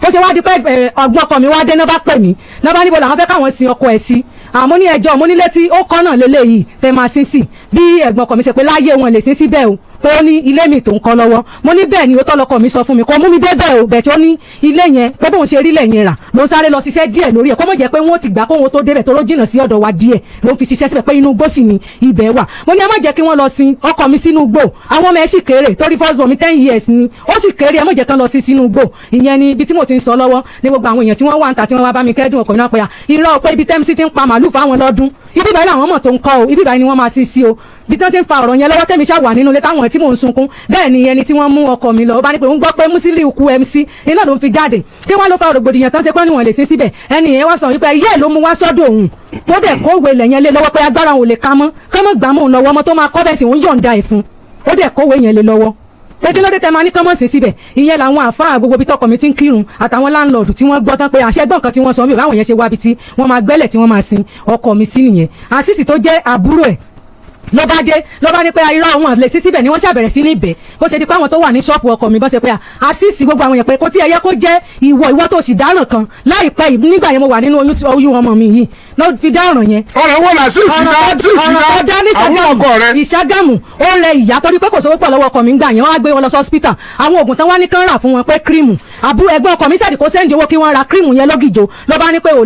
ó ṣe wá di pé ọgbọ́n ọkọ mi wá dé náà bá pè mí náà bá níbo làwọn fẹ́ káwọn sin ọkọ ẹ̀ sí àmọ́ ní ẹjọ́ mo nílé tí ó kọ́ náà lélẹ́yìí tẹ́ máa sin sí bí ẹ̀gbọ́n ọkọ mi ṣe pé láyé wọn lè sin síbẹ̀ o pé ó ní ilé mi tó ń kọ́ lọ́wọ́ mo ní bẹ́ẹ̀ ni ó tọ́lọ́kọ mi sọ fún mi kò mú mi débẹ̀ o bẹ̀ tí ó ní ilé yẹn pé bóun ṣe rí lẹ́yìn rà ló ń sáré lọ ṣiṣẹ́ díẹ̀ lórí ẹ̀ kó mọ̀ jẹ́ pé wọ́n ti gbà kóhun tó débẹ̀ tó ló jìnnà sí ọ̀dọ̀ wa díẹ̀ ló ń fi ṣiṣẹ́ síbẹ̀ pé inú igbó sì ni ibẹ̀ wà mo ní ẹ má jẹ́ kí wọ́n lọ sin ọkọ mi sínú igbó àwọn ọmọ ẹ̀ sì kéré torí first born mi 10 years ni ó sì kéré ẹ má jẹ́ kán lọ sí sínú igbó ìyẹn ni ibi tí mo ti ń sọ lọ́wọ́ ní gbogbo àwọn èèyàn tí wọ́n wà ń ta tí wọ́n wá bá mi kẹ́dùn ọkọ̀ náà pé irọ́ pé ibi tẹ́mísì ti ń pa màálù fáwọn lọ́dún ibi báyìí làwọn mọ̀ tó ń kọ́ o ibi báyìí ni wọ́n máa sí o bí tán ti ń fa ọ̀rọ̀ yẹn lọ́wọ́ tẹ́mi ṣá wà nínú ilé táwọn tí mò ń sunkún bẹ́ẹ̀ ni ẹni tí wọ́n mú ọkọ mi lọ ó bá ní pé ń gbọ́ pé Musiliu kú MC iná ló ń fi jáde kí wọ́n ló fa rògbòdìyàn tán ṣe pé níwọ̀n lè sin síbẹ̀ ẹni yẹn wá sọ wípé iye ló mú wá sọ́dọ̀ òun tó dẹ̀ kó òwe lẹ̀ yẹn lé lọ́wọ́ pé agbára òun lè ka mọ́ kọ́mọ́ gbà mọ́ òun lọ́wọ́ ọmọ tó máa kọ́ bẹ́ẹ̀ sì ń yọ̀ǹda ẹ̀ fún ó dẹ̀ kó òwe yẹn lé lọ́wọ́ pé kí ló dé tẹ máa ní kọ́mọ̀ sí síbẹ̀ ìyẹn làwọn àfáà gbogbo bí tọkọ mi ti ń kírun àtàwọn láńlọ́ọ̀dù tí wọ́n gbọ́ tán pé àṣẹ gbọ́n kan tí wọ́n sọ mí ò báwọn yẹn ṣe wábi tí wọ́n máa gbẹ́lẹ̀ tí wọ́n máa sin ọkọ mi sí nìyẹn àṣìṣì tó jẹ́ àbúrò ẹ̀ ló bá ní pé irọ́ àwọn lè sí síbẹ̀ ni wọ́n ṣàbẹ̀rẹ̀ sí ní ibẹ̀ bó ṣe di pé àwọn tó wà ní ṣọ́ọ̀pù ọkọ mi bó ṣe pé àṣìṣì gbogbo àwọn yẹn pé kò tí ẹ yẹ kó jẹ́ ìwọ tó sì dáràn kan láìpẹ́ yìí nígbà yẹn mo wà nínú oyún ọmọ mi yìí ló fi dáràn yẹn. ọ̀rọ̀ wọn là sí àwọn ọkọ rẹ. ìṣàgámù ó rẹ ìyá torí pé kò sówó pọ̀ lọ́wọ́ ọkọ mi gbà yẹn wọ́n á gbé wọn lọ sí hospital àwọn oògùn tán wá ní kán rà fún wọn pé kírìmù ẹ̀gbọ́n ọkọ mi sẹ́ẹ̀dì kó sẹ́ǹdì owó kí wọ́n ra kírìmù yẹn lọ́gìjò ló bá ní pé ò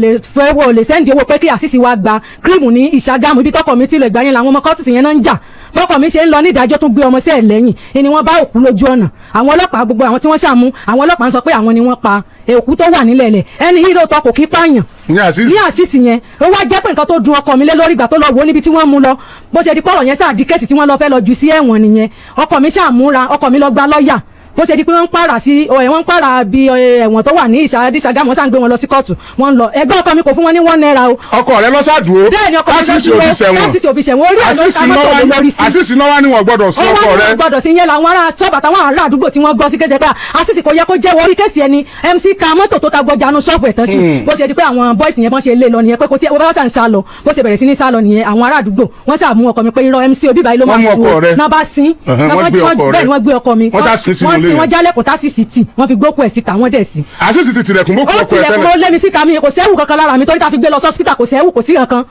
lè sẹ́ǹdì owó pé kí àṣìṣì wa gba kírìmù ní ìṣàgámù ibi tọkọ mi ti lọ ìgbà yẹn làwọn ọmọ kọ́tùsì yẹn náà ń jà bọ́kọ̀ mi ṣe ń lọ ní ìdájọ́ tún gbé ọmọ sí ẹ̀ lẹ́yìn ni wọ́n bá òkú lójú ọ̀nà àwọn ọlọ́pàá gbogbo àwọn tí wọ́n ṣàmú àwọn ọlọ́pàá ń sọ pé àwọn ni wọ́n pa òkú tó wà nílẹ̀ lẹ̀ ẹni yìí lóòótọ́ kò kí pààyàn ní àṣìṣì yẹn ó wá jẹ́ pé nǹkan tó dùn ọkọ mi lé lórí ìgbà tó lọ wò níbi tí wọ́n mú lọ bó ṣe di pọ́rọ̀ yẹn sáà di kéèsì tí wọ́n lọ fẹ́ lọ jù sí ẹ̀wọ̀n nìyẹn ọkọ mi ṣàmúra ọkọ mi lọ gba lọ́ọ̀yà bó ṣe di pé wọ́n ń pààrà bí ẹ̀wọ̀n tó wà ní ìṣàgámù sáà ń gbé wọn lọ sí kóòtù wọ́n ń lọ ẹgbẹ́ ọkọ mi kò fún wọn ní 1 naira o. ọkọ rẹ lọ ṣàdúró bẹ́ẹ̀ ni ọkọ mi lọ dúró láti òfìṣẹ́ wọn orí ẹ̀ ló ń ta mọ́tò lé lórí sí. àṣìṣì náà wá ní wọn gbọ́dọ̀ sí ọkọ rẹ. wọn gbọ́dọ̀ sí yẹn làwọn ará sọ́ọ̀bù àtàwọn ará àdúgbò tí wọ́n gbọ́ sí kéde pé àṣìṣì kò yẹ kó jẹ́ orí kéèsì ẹni MC ta mọ́tò tó ta gbọ́jà nu ṣọ́ọ̀bù ẹ̀tàn sí bó ṣe di pé àwọn boys yẹn bọ́n ṣe lé lọ nìyẹn pé kò tí wọ́n bá sàn sá lọ bó ṣe bẹ̀rẹ̀ sí ní sá lọ nìyẹn àwọn ará àdúgbò wọ́n sà mú ọkọ mi pé irọ́ MC òbí báyìí ló máa sùn o náà bá sín bẹ́ẹ̀ ni wọ́n gbé ọkọ mi wọ́n jálẹ̀kùn tásìsìtì wọ́n fi gbókù ẹ̀ síta wọ́n dẹ̀ sí. àṣìṣì ti tilẹ̀kùn gbókù ọkọ ẹ̀ tẹ́lẹ̀. ó tilẹ̀kùn ó lé mi síta mi kò sẹ́wù kankan lára mi torí ta fi gbé lọ sọ́sítà kò sẹ́wù kò sí kankan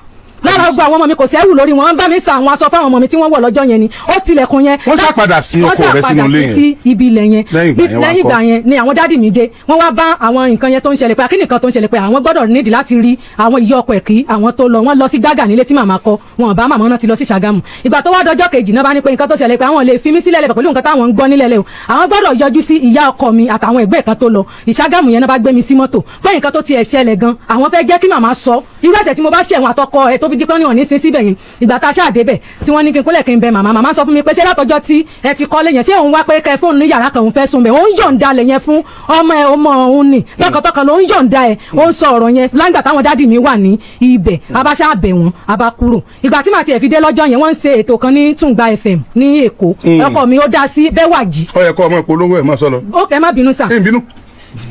lára gbogbo àwọn ọmọ mi kò sẹ́wù lórí wọn bá mi sa àwọn aṣọ fáwọn ọmọ mi tí wọ́n wọ̀ lọ́jọ́ yẹn ni ó tilẹ̀kùn yẹn. wọ́n ṣàpadà sí ọkọ rẹ sínú ilé yẹn wọ́n ṣàpadà sí ibi ilẹ̀ yẹn lẹ́yìn ìgbà yẹn ni àwọn dádì mi dé wọ́n wá bá àwọn nǹkan yẹn tó ń ṣẹlẹ̀ pé akíní kan tó ń ṣẹlẹ̀ pé àwọn gbọ́dọ̀ nídìí láti rí àwọn ìyá ọkọ ẹ̀ kí àwọn tó lọ wọ́n lọ sí gbága nílé tí màmá kọ wọn bá màmá náà ti lọ sí Ṣàgámù ìgbà tó wá dọjọ́ kejì náà bá ní pé nǹkan tó ṣẹlẹ̀ pé àwọn lè fi mí sílẹ̀ lẹ̀ pẹ̀lú nǹkan táwọn ń gbọ́ nílẹ̀ lẹ̀ o àwọn gbọ́dọ̀ yọjú sí ìyá ọkọ mi àtàwọn ẹgbẹ́ kan tó lọ Ìṣàgámù yẹn náà bá gbé mi sí mọ́tò pé nǹkan tó tiẹ̀ ṣẹlẹ̀ gan àwọn fẹ́ jẹ́ kí màmá sọ irú ẹ̀ṣẹ̀ tí mo bá ṣẹ̀wọ̀n àtọkọ ẹ̀ tó fi dípẹ́ ní òní sin síbẹ̀ yẹn ìgbà tá a ṣáà débẹ̀ tí wọ́n ní kí n kólẹ̀ kí n bẹ màmá sọ fún mi pé ṣé látọjọ́ tí ẹ ti kọ́lé yẹn ṣé òun wá pé kẹ fóònù ní yàrá kan òun fẹ́ sùn bẹ̀ òun yọ̀ǹda lẹ̀ yẹn fún ọmọ òun ni tọkàntọkàn ló ń yọ̀ǹda ẹ̀ ó ń sọ ọ̀rọ̀ yẹn láǹgbà táwọn dádì mi wà ní ibẹ̀ abáṣá bẹ̀ wọ́n abá kúrò ìgbà tí màá tiẹ̀ fi dé lọ́jọ́ yẹn wọ́n ń ṣe ètò kan ní Tùngbà FM ní Èkó ọkọ mi ó dá sí Bẹ́wàjì. ó yẹ kó ọmọ ìpolówó ẹ̀ máa sọ lọ. ó kẹ́ má bínú sà.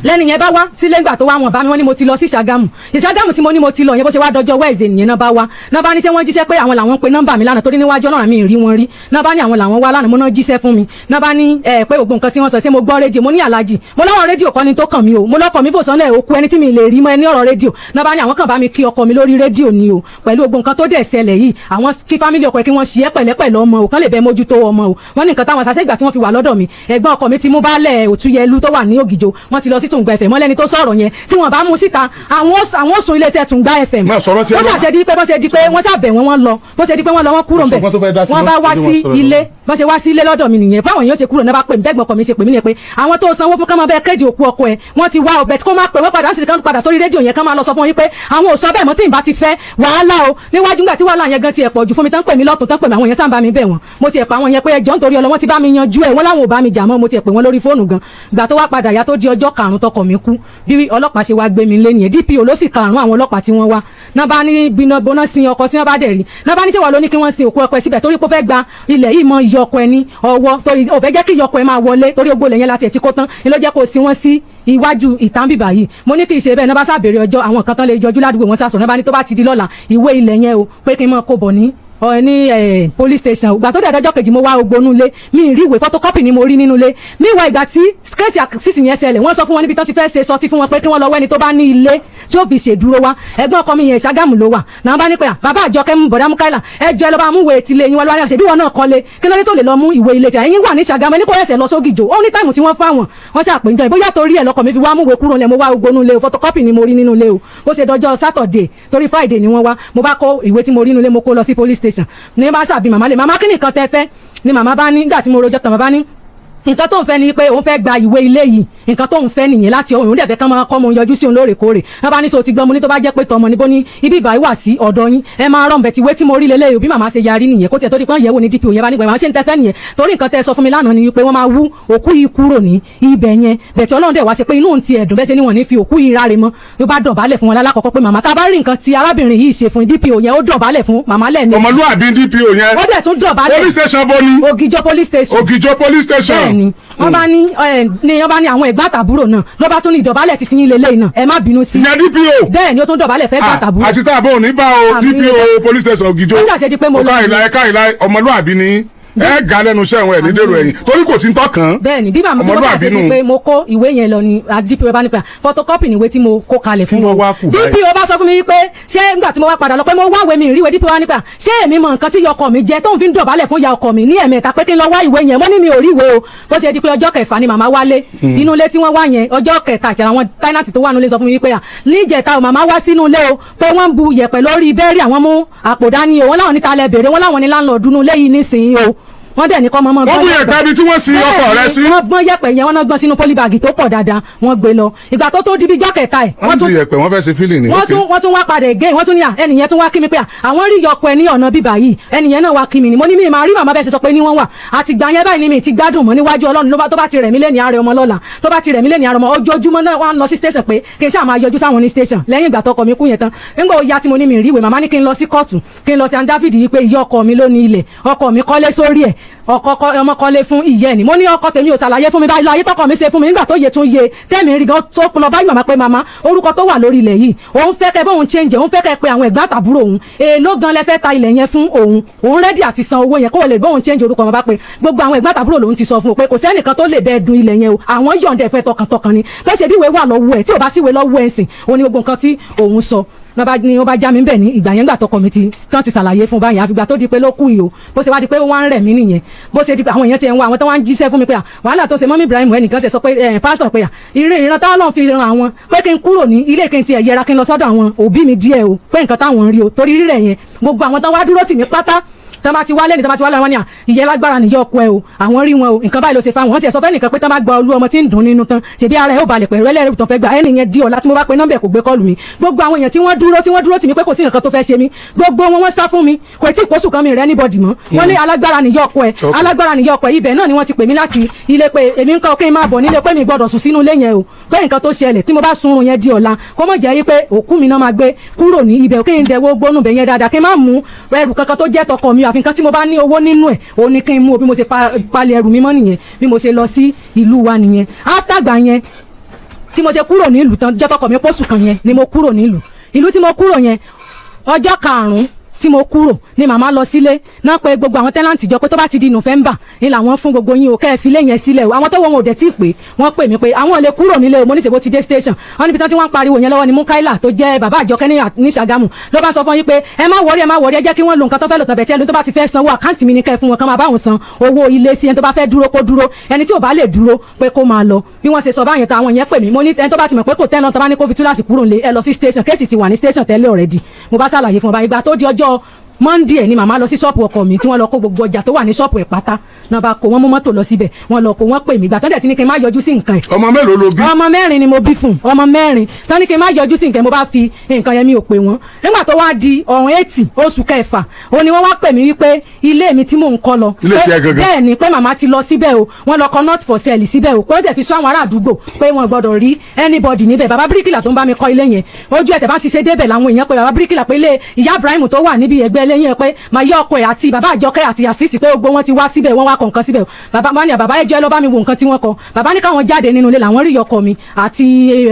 lẹ́nu yẹn bá wá sílé ńgbà tó wá wọn bá mi wọ́n ní mo ti lọ sí Ṣàgámù tí mo ní mo ti lọ yẹn bó ṣe wá dọjọ́ Wednesday nìyẹn náà bá wá náà bá ní ṣé wọ́n jíṣẹ́ pé àwọn làwọn pe nọ́mbà mi lánàá torí níwájú ọlọ́run mi rí wọn rí náà bá ní àwọn làwọn wá lánàá mo náà jíṣẹ́ fún mi náà bá ní pé gbogbo nǹkan tí wọ́n sọ ṣé mo gbọ́ rédíò mo ní Alhaji mo láwọn rédíò kan ní tó kàn mí o mo lọ́kọ̀ mi fò sánlẹ̀ òkú ẹni tí mi lè rí mọ́ ẹni ọ̀rọ̀ rédíò náà bá ní àwọn kan bá mi kí ọkọ mi lórí rédíò ni o pẹ̀lú gbogbo nǹkan tó dẹ̀ ṣẹlẹ̀ yìí àwọn kí fámìlì ọkọ ẹ̀ kí wọ́n ṣe é pẹ̀lẹ́pẹ̀lẹ́ ọmọ o kán lè bẹ mójútó ọmọ o wọ́n ní nǹkan táwọn sàṣẹ́ ìgbà tí wọ́n fi wà lọ́dọ̀ mi ẹ̀gbọ́n ọkọ mi ti mú baálẹ̀ Òtúyẹlú tó wà ní Ògìjò wọ́n ti lọ sí Tùngbà FM mọ́lẹ́ni tó sọ̀rọ̀ yẹn tí wọ́n bá mú síta àwọn sùn iléeṣẹ́ Tùngbà FM wọ́n ṣàṣẹ di pé wọ́n ṣe di pé wọ́n ṣàbẹ̀ wọ́n lọ bó ṣe di pé wọ́n lọ wọ́n kúrò ńbẹ̀ wọ́n bá wá sí ilé bọ́n ṣe wá sí ilé lọ́dọ̀ mi nìyẹn fáwọn èèyàn ṣe kúrò náà bá pè mí bẹ́gbọ̀n ọkọ mi ṣe pè mí nìyẹn pé àwọn tó sanwó fún ká máa bẹ́ẹ̀ kéde òkú ọkọ ẹ̀ wọ́n ti wá ọbẹ̀ tí kò máa pè wọ́n padà sí kan padà sórí rédíò yẹn kan máa lọ sọ fún yín pé àwọn ò sọ bẹ́ẹ̀ mọ́ tí ì bá ti fẹ́ wàhálà o níwájú ńgbà tí wàhálà yẹn gan ti ẹ̀ pọ̀ jù fún mi tán pè mí lọ́tún tán pè mí àwọn yẹn sábà mi bẹ̀ wọ́n mo ti ẹ̀ pa àwọn yẹn pé ẹjọ́ nítorí ọlọ́wọ́n ti bá mi yanjú ẹ̀ wọ́n láwọn ò bá mi jà mọ́ mo ti ẹ̀ pè wọ́n lórí fóònù gan gbà tó wá padà yá tó di ọjọ́ karùn-ún tọkọ mi kú bí ọlọ́pàá ṣe wá gbé mi lé nìyẹn DPO ló sì karùn-ún àwọn ọlọ́pàá tí wọ́n wá náà bá ní bíná bóná sin ọkọ sí wọn bá dẹ̀ rí náà bá ní ṣé wà lóní kí wọ́n sin òkú ọkọ ẹ síbẹ̀ torí pé ó fẹ́ gba ilẹ̀ yìí mọ iye ọkọ ẹ ní ọwọ́ torí ó fẹ́ jẹ́ kí iye ọkọ ẹ máa wọlé torí ogbó ilẹ̀ yẹn láti ẹ̀ tí kò tán ni ló jẹ́ kó sin wọ́n sí iwájú ìtàǹbìbà yìí mo ní kí n ṣe bẹ́ẹ̀ náà bá sábẹ̀rẹ̀ ọjọ́ àwọn kan tán lè yọjú ládùúgbò wọn sásọ náà bá ní tó bá ti di lọ́la ìwé ilẹ̀ yẹn o pé kí n mọ̀ kó bọ̀ ní ní police station ìgbà tó dẹ̀ dọ́jọ́ kejì mo wá ogbonú ilé mi ì rí ìwé photocopy ni mo rí nínú ilé níwọ̀ ìgbà tí kéèsì àkísìsì yẹn ṣẹlẹ̀ wọ́n sọ fún wọn níbi tán ti fẹ́ ṣe sọtí fún wọn pé kí wọ́n lọ wẹ́ni tó bá ní ilé tí ó fi ṣèdúró wá ẹ̀gbọ́n ọkọ mi yẹn Ṣàgámù ló wà náà bá ní pé bàbá àjọkẹ́ mú bọ̀dá Múkáìlà ẹjọ́ ẹ lọ bá mú ìwé tilé yín wọn lọ́wọ́ ṣe bí wọn náà kọ́lé kí lóde tó lè lọ mú ìwé ilé tí ẹ̀yin wà ní Ṣàgámù ẹni kò ẹsẹ̀ lọ sógìjò ó ní táìmù tí wọ́n fáwọn wọ́n ṣàpèjọ ìbóyá torí ẹ̀ lọkọ̀ mi fi wá mú ìwé kúrò lẹ̀ mo wá ogbonú ilé o photocopy ni mo rí nínú ilé o ó ṣe dọjọ́ Saturday torí Friday ni wọ́n wá mo bá kó ìwé tí mo rí nínú ilé mo kó lọ sí police station ní bá ṣàbí màmá lè màmá kí nìkan tẹ fẹ́ ni màmá bá ní nígbà tí mo rojọ́ tán màmá ní nǹkan tó ń fẹ́ ni pé òun fẹ́ gba ìwé ilé yìí nǹkan tó ń fẹ́ nìyẹn láti ọ̀hún òun dẹ̀ fẹ́ kán máa kọ́ mọ yọjú sí òun lóòrèkóòrè wọ́n bá ní so ti gbọ́n mo ní tó bá jẹ́ pé tọmọ níbo ní ibi ìbáyìí wà sí ọ̀dọ̀ yín ẹ máa rán bẹ̀tì ìwé tí mo rí lélẹ́yìí òbí màmá ṣe yarí nìyẹn kó tiẹ̀ tó di pọ́n yẹ̀wò ní DPO yẹn bá nígbà màmá ṣe ń tẹ́fẹ́ nìyẹn torí nǹkan tẹ́ sọ fún mi lánàá ni wípé wọ́n máa wú òkú yìí kúrò ní ibẹ̀ yẹn bẹ̀tì Ọlọ́run dẹ̀ wá ṣe pé inú òun ti ẹ̀dùn bẹ́ẹ̀ ṣe ni wọ́n ní fi òkú yìí ráre mọ́ yóò bá dọ̀bálẹ̀ fún wọn lálákọ̀ọ́kọ́ pé màmá tá a bá rí nǹkan tí arábìnrin yìí ṣe fún DPO yẹn ó dọ̀bálẹ̀ fún màmá lẹ́ẹ̀mejì ọmọlúwàbí DPO yẹn ó dẹ̀ tún dọ̀bálẹ̀ police station bó ni Ògìjọ police station Ògìjọ police station bẹ́ẹ̀ ni wọ́n bá ní wọ́n bá ní àwọn ẹ̀gbọ́n àtàbúrò náà ló bá tún ní ìdọ̀bálẹ̀ títí yín lélẹ́yìn náà ẹ má bínú sí. ìyẹn DPO bẹ́ẹ̀ ni ó tún dọ̀bálẹ̀ fẹ́ gbà àtàbúrò. àṣìta àbọ̀ òní bá o DPO police station Ògìjọ ó ṣàṣedí pé mo lọ ẹ̀ka ìlà ọmọlúwàbí ni ẹ ga lẹ́nu iṣẹ́ wọn ẹ̀ ní dèrò ẹ̀yìn torí kò tí ń tọ́kàn. bẹ́ẹ̀ni bí màmá mi bá ṣe ni pé mo kó ìwé yẹn lọ ní DPO bá nípa photocopy níwé tí mo kó kalẹ̀ fún wọn DPO bá sọ fún mi pé ṣé nígbà tí mo wá padà lọ pé mo wá ìwé mi ìríwé DPO wá nípa ṣé èmi mọ nǹkan tí ìyá ọkọ mi jẹ tó ń fi ń dọ̀bálẹ̀ fún ìyá ọkọ mi ní ẹ̀mẹ́ta pé kí n lọ wá ìwé yẹn mo ní mi ò rí ìwé o bó ṣe di pé ọjọ́ kẹfà ni màmá wálé inú ilé tí wọ́n wá yẹn ọjọ́ kẹta àti àwọn táínàtì tó wà nílé sọ fún mi pé níjẹta o màmá wá sínú ilé o pé wọ́n ń bu yẹ̀pẹ̀ lórí bẹ́ẹ̀rì àwọn mú àpò dání o wọ́n láwọn níta lẹ bèrè wọ́n láwọn ní láńlọ́ọ̀dù nínú ilé yìí nísìnyí o wọ́n dẹ̀ ní kọ́ mọ́mọ́ gbọ́n yẹ̀pẹ̀. wọ́n bu yẹ̀pẹ̀ bí tí wọ́n sin ọkọ̀ rẹ sí. wọ́n gbọ́n yẹ̀pẹ̀ yẹn wọ́n náà gbọ́n sínú pólíbàgì tó pọ̀ dáadáa wọ́n gbé lọ ìgbà tó tó di bí jọ́ kẹta ẹ̀. wọ́n bu yẹ̀pẹ̀ wọ́n fẹ́ ṣe fílì ni. wọ́n tún wá padà again wọ́n tún ní ẹnìyẹn tún wá kí mi pé àwọn rí yọkọ ẹ ní ọ̀nà bíbà yìí ẹnìyẹn náà wá kí mi ni mo ní mi máa rí màmá bẹ́ẹ̀ ṣe sọ pé ní wọ́n wà àtìgbà yẹn báyìí ni mi ti gbádùn mọ́ níwájú Ọlọ́run tó bá ti rẹ̀ mí lẹ́ni àárẹ̀ ọmọ lọ́la tó bá ti rẹ̀ mí lẹ́ni àárẹ̀ ọmọ ojoojúmọ́ náà wọ́n lọ sí station pé kí n ṣáà máa yọjú sáwọn ní station lẹ́yìn ìgbà tọkọ mi kú yẹn tán nígbà ó yá tí mo ní mi rí ìwé màmá ní kí n lọ sí kóòtù kí n lọ sí David yìí pé ìyá ọkọ mi ló ní ilẹ̀ ọkọ mi kọ́lé sórí ẹ̀ ọmọ kọ́lé fún ìyẹ́ ni mo ní ọkọ tèmi ò ṣàlàyé fún mi báyìí láyé tọkọ mi ṣe fún mi nígbà tó yẹ tún yẹ tẹ́mi rí gan tó lọ báyìí màmá pé màmá orúkọ tó wà lórí ilẹ̀ yìí òun fẹ́ kẹ́ bóun change òun fẹ́ kẹ́ pé àwọn ẹ̀gbọ́n àtàbúrò òun èèló gan lẹ fẹ́ ta ilẹ̀ yẹn fún òun rẹ́dí àti san owó yẹn kó wọlé bóun change orúkọ màmá pé gbogbo àwọn ẹ̀gbọ́n àtàbúrò lòun ti sọ fún un pé kò sẹ́nìkan tó lè bẹ́ẹ̀ dun ilẹ̀ yẹn o àwọn yọ̀ǹda ẹ̀fẹ́ tọkàntọkàn ni pé ṣe bí ìwé wà lọ́wọ́ ẹ̀ tí ò bá síwèé lọ́wọ́ ẹ̀ sìn òun ni gbogbo nǹkan tí òun sọ ni ó bá já mi bẹ́ẹ̀ ní ìgbà yẹn gbà tọkọ mi tán ti ṣàlàyé fún báyìí àfìgbà tó di pé ló kú yìí o bó ṣe wá di pé wọ́n ń rẹ̀ mí nìyẹn bó ṣe di pé àwọn èèyàn ti ń wá àwọn tó wá ń jíṣẹ́ fún mi pé wàhálà tó ṣe mọ́mí Ibrahim ẹnìkan ti sọ pé pásítọ̀ pé ìran táwọn lọ́n fi ran àwọn pé kí n kúrò ní ilé kí n tiẹ̀ yẹra kí n lọ sọ́dọ̀ àwọn òbí mi díẹ̀ o pé nǹkan táwọn ń rí o torí rírẹ̀ yẹn gbogbo àwọn tó wá dúró tì mí pátá tán bá ti wálé ní tán bá ti wálé wọn ni ìyẹn lágbára nìyọ ọkọ ẹ o àwọn rí wọn o nǹkan báyìí ló ṣe fáwọn wọn tiẹ̀ sọ fẹ́ nìkan pé tán bá gba olú ọmọ tí ń dùn nínú tán ṣèbí ara ẹ ó balẹ̀ pẹ̀lú ẹlẹ́rìí tó fẹ́ gbà ẹni yẹn di ọ̀la tí mo bá pe nọ́mbẹ̀ kò gbé kọ́ọ̀lù mi gbogbo àwọn èèyàn tí wọ́n dúró tì mí pé kò sí nǹkan tó fẹ́ ṣe mí gbogbo wọn sá fún mi kò tí ì pósù kan mi rẹ́ anybody mọ́ wọ́n ní alágbára nìyọ ọkọ ẹ alágbára nìyọ ọkọ ibẹ̀ náà ni wọ́n ti pè mí láti ilé pé èmi ń kọ́ kí n máa bọ̀ nílé pé mi gbọ́dọ̀ sùn sínú ilé yẹn o pé nǹkan tó ṣẹlẹ̀ tí mo bá sunrun yẹn di ọ̀la kó mọ̀ jẹ́ pé òkú mi náà máa gbé kúrò ní ibẹ̀ kí n dẹwọ́ gbónú bẹ̀ yẹn dáadáa kí n má mú ẹrù kankan tó jẹ́ tọkọ mi àfi nǹkan tí mo bá ní owó nínú ẹ̀ ó ní kí n mú o bí mo ṣe palẹ̀ ẹrù mi mọ́ nìyẹn bí mo ṣe lọ sí ìlú wa nìyẹn after gbà yẹn tí mo ṣe kúrò nílùú tán jẹ́ tọkọ mi pósù kan yẹn ni mo kúrò nílùú ìlú tí mo kúrò yẹn ọjọ́ karùn-ún tí mo kúrò ni màmá lọ sílé náà pé gbogbo àwọn tẹ́láǹtì jọ pé tó bá ti di November ni làwọn fún gbogbo yín o kẹ́ ẹ fi lé yẹn sílẹ̀ o àwọn tó wọ́n ò dẹ̀ tí ì pé wọ́n pè mí pé àwọn lè kúrò nílé o mo ní ṣèbó ti dé station wọ́n níbi tán tí wọ́n ń pariwo yẹn lọ́wọ́ ni Múkáìlà tó jẹ́ bàbá àjọkẹ́ ní Ṣàgámù ló bá sọ fún yín pé ẹ má wọrí ẹ jẹ́ kí wọ́n lo nǹkan tó fẹ́ lò tán bẹ̀ tí ẹni tó bá ti fẹ́ sanwó àkáǹtì mi ní kẹ́ fún wọn kán máa bá wọn san owó ilé sí ẹni tó bá fẹ́ dúró kó dúró ẹni tí ò bá lè dúró pé kó máa lọ bí wọ́n ṣe sọ báyẹn táwọn yẹn pè mí mo ní ẹni tó bá ti mọ̀ pé kò tẹ́ náà tó bá ní kó fi túláàsì kúrò nílé ẹ lọ sí station kéèsì ti wà ní station tẹ́lẹ̀ already mo bá ṣàlàyé fún ọba ìgbà tó di ọjọ́ Monday ẹ̀ ni màmá lọ sí ṣọ́ọ̀pù ọkọ mi tí wọ́n lọ kó gbogbo ọjà tó wà ní ṣọ́ọ̀pù ẹ̀ pátá náà bá kó wọ́n mú mọ́tò lọ síbẹ̀ wọ́n lọ kó wọ́n pè mí gbà tán dẹ̀ tí ní kí n má yọjú sí nǹkan ẹ̀. ọmọ mélòó ló bí. ọmọ mẹ́rin ni mo bí fún ọmọ mẹ́rin tán ní kí n má yọjú sí nǹkan mo bá fi nǹkan yẹn mi ò pè wọ́n nígbà tó wá di ọ̀rùn 80 oṣù kẹfà ó ní wọ́n wá pè mí wípé ilé mi tí mò ń kọ́ lọ bẹ́ẹ̀ ni pé màmá ti lọ síbẹ̀ o wọ́n lọ kọ not for sale síbẹ̀ o pé ó dẹ̀ fi sọ àwọn ará àdúgbò pé wọ́n gbọ́dọ̀ rí anybody níbẹ̀ bàbá bíríkìlà tó ń bá mi kọ́ ilé yẹn ojú ẹsẹ̀ bá ti ṣe débẹ̀ làwọn èèyàn pé bàbá bíríkìlà pé ilé ìyá Ibrahim tó wà níbi ẹgbẹ́ lẹ́yìn ẹ̀ pé màá yọ ọkọ ẹ̀ àti bàbá àjọkẹ́ àti àṣìṣì pé gbogbo wọn ti wá síbẹ̀ wọ́n wá kọ̀ọ̀kan síbẹ̀ bàbá wọn ni bàbá ẹjọ́ ẹ lọ bá mi wo nǹkan tí wọ́n kọ bàbá ní káwọn jáde nínú ilé làwọn rí ọkọ mi àti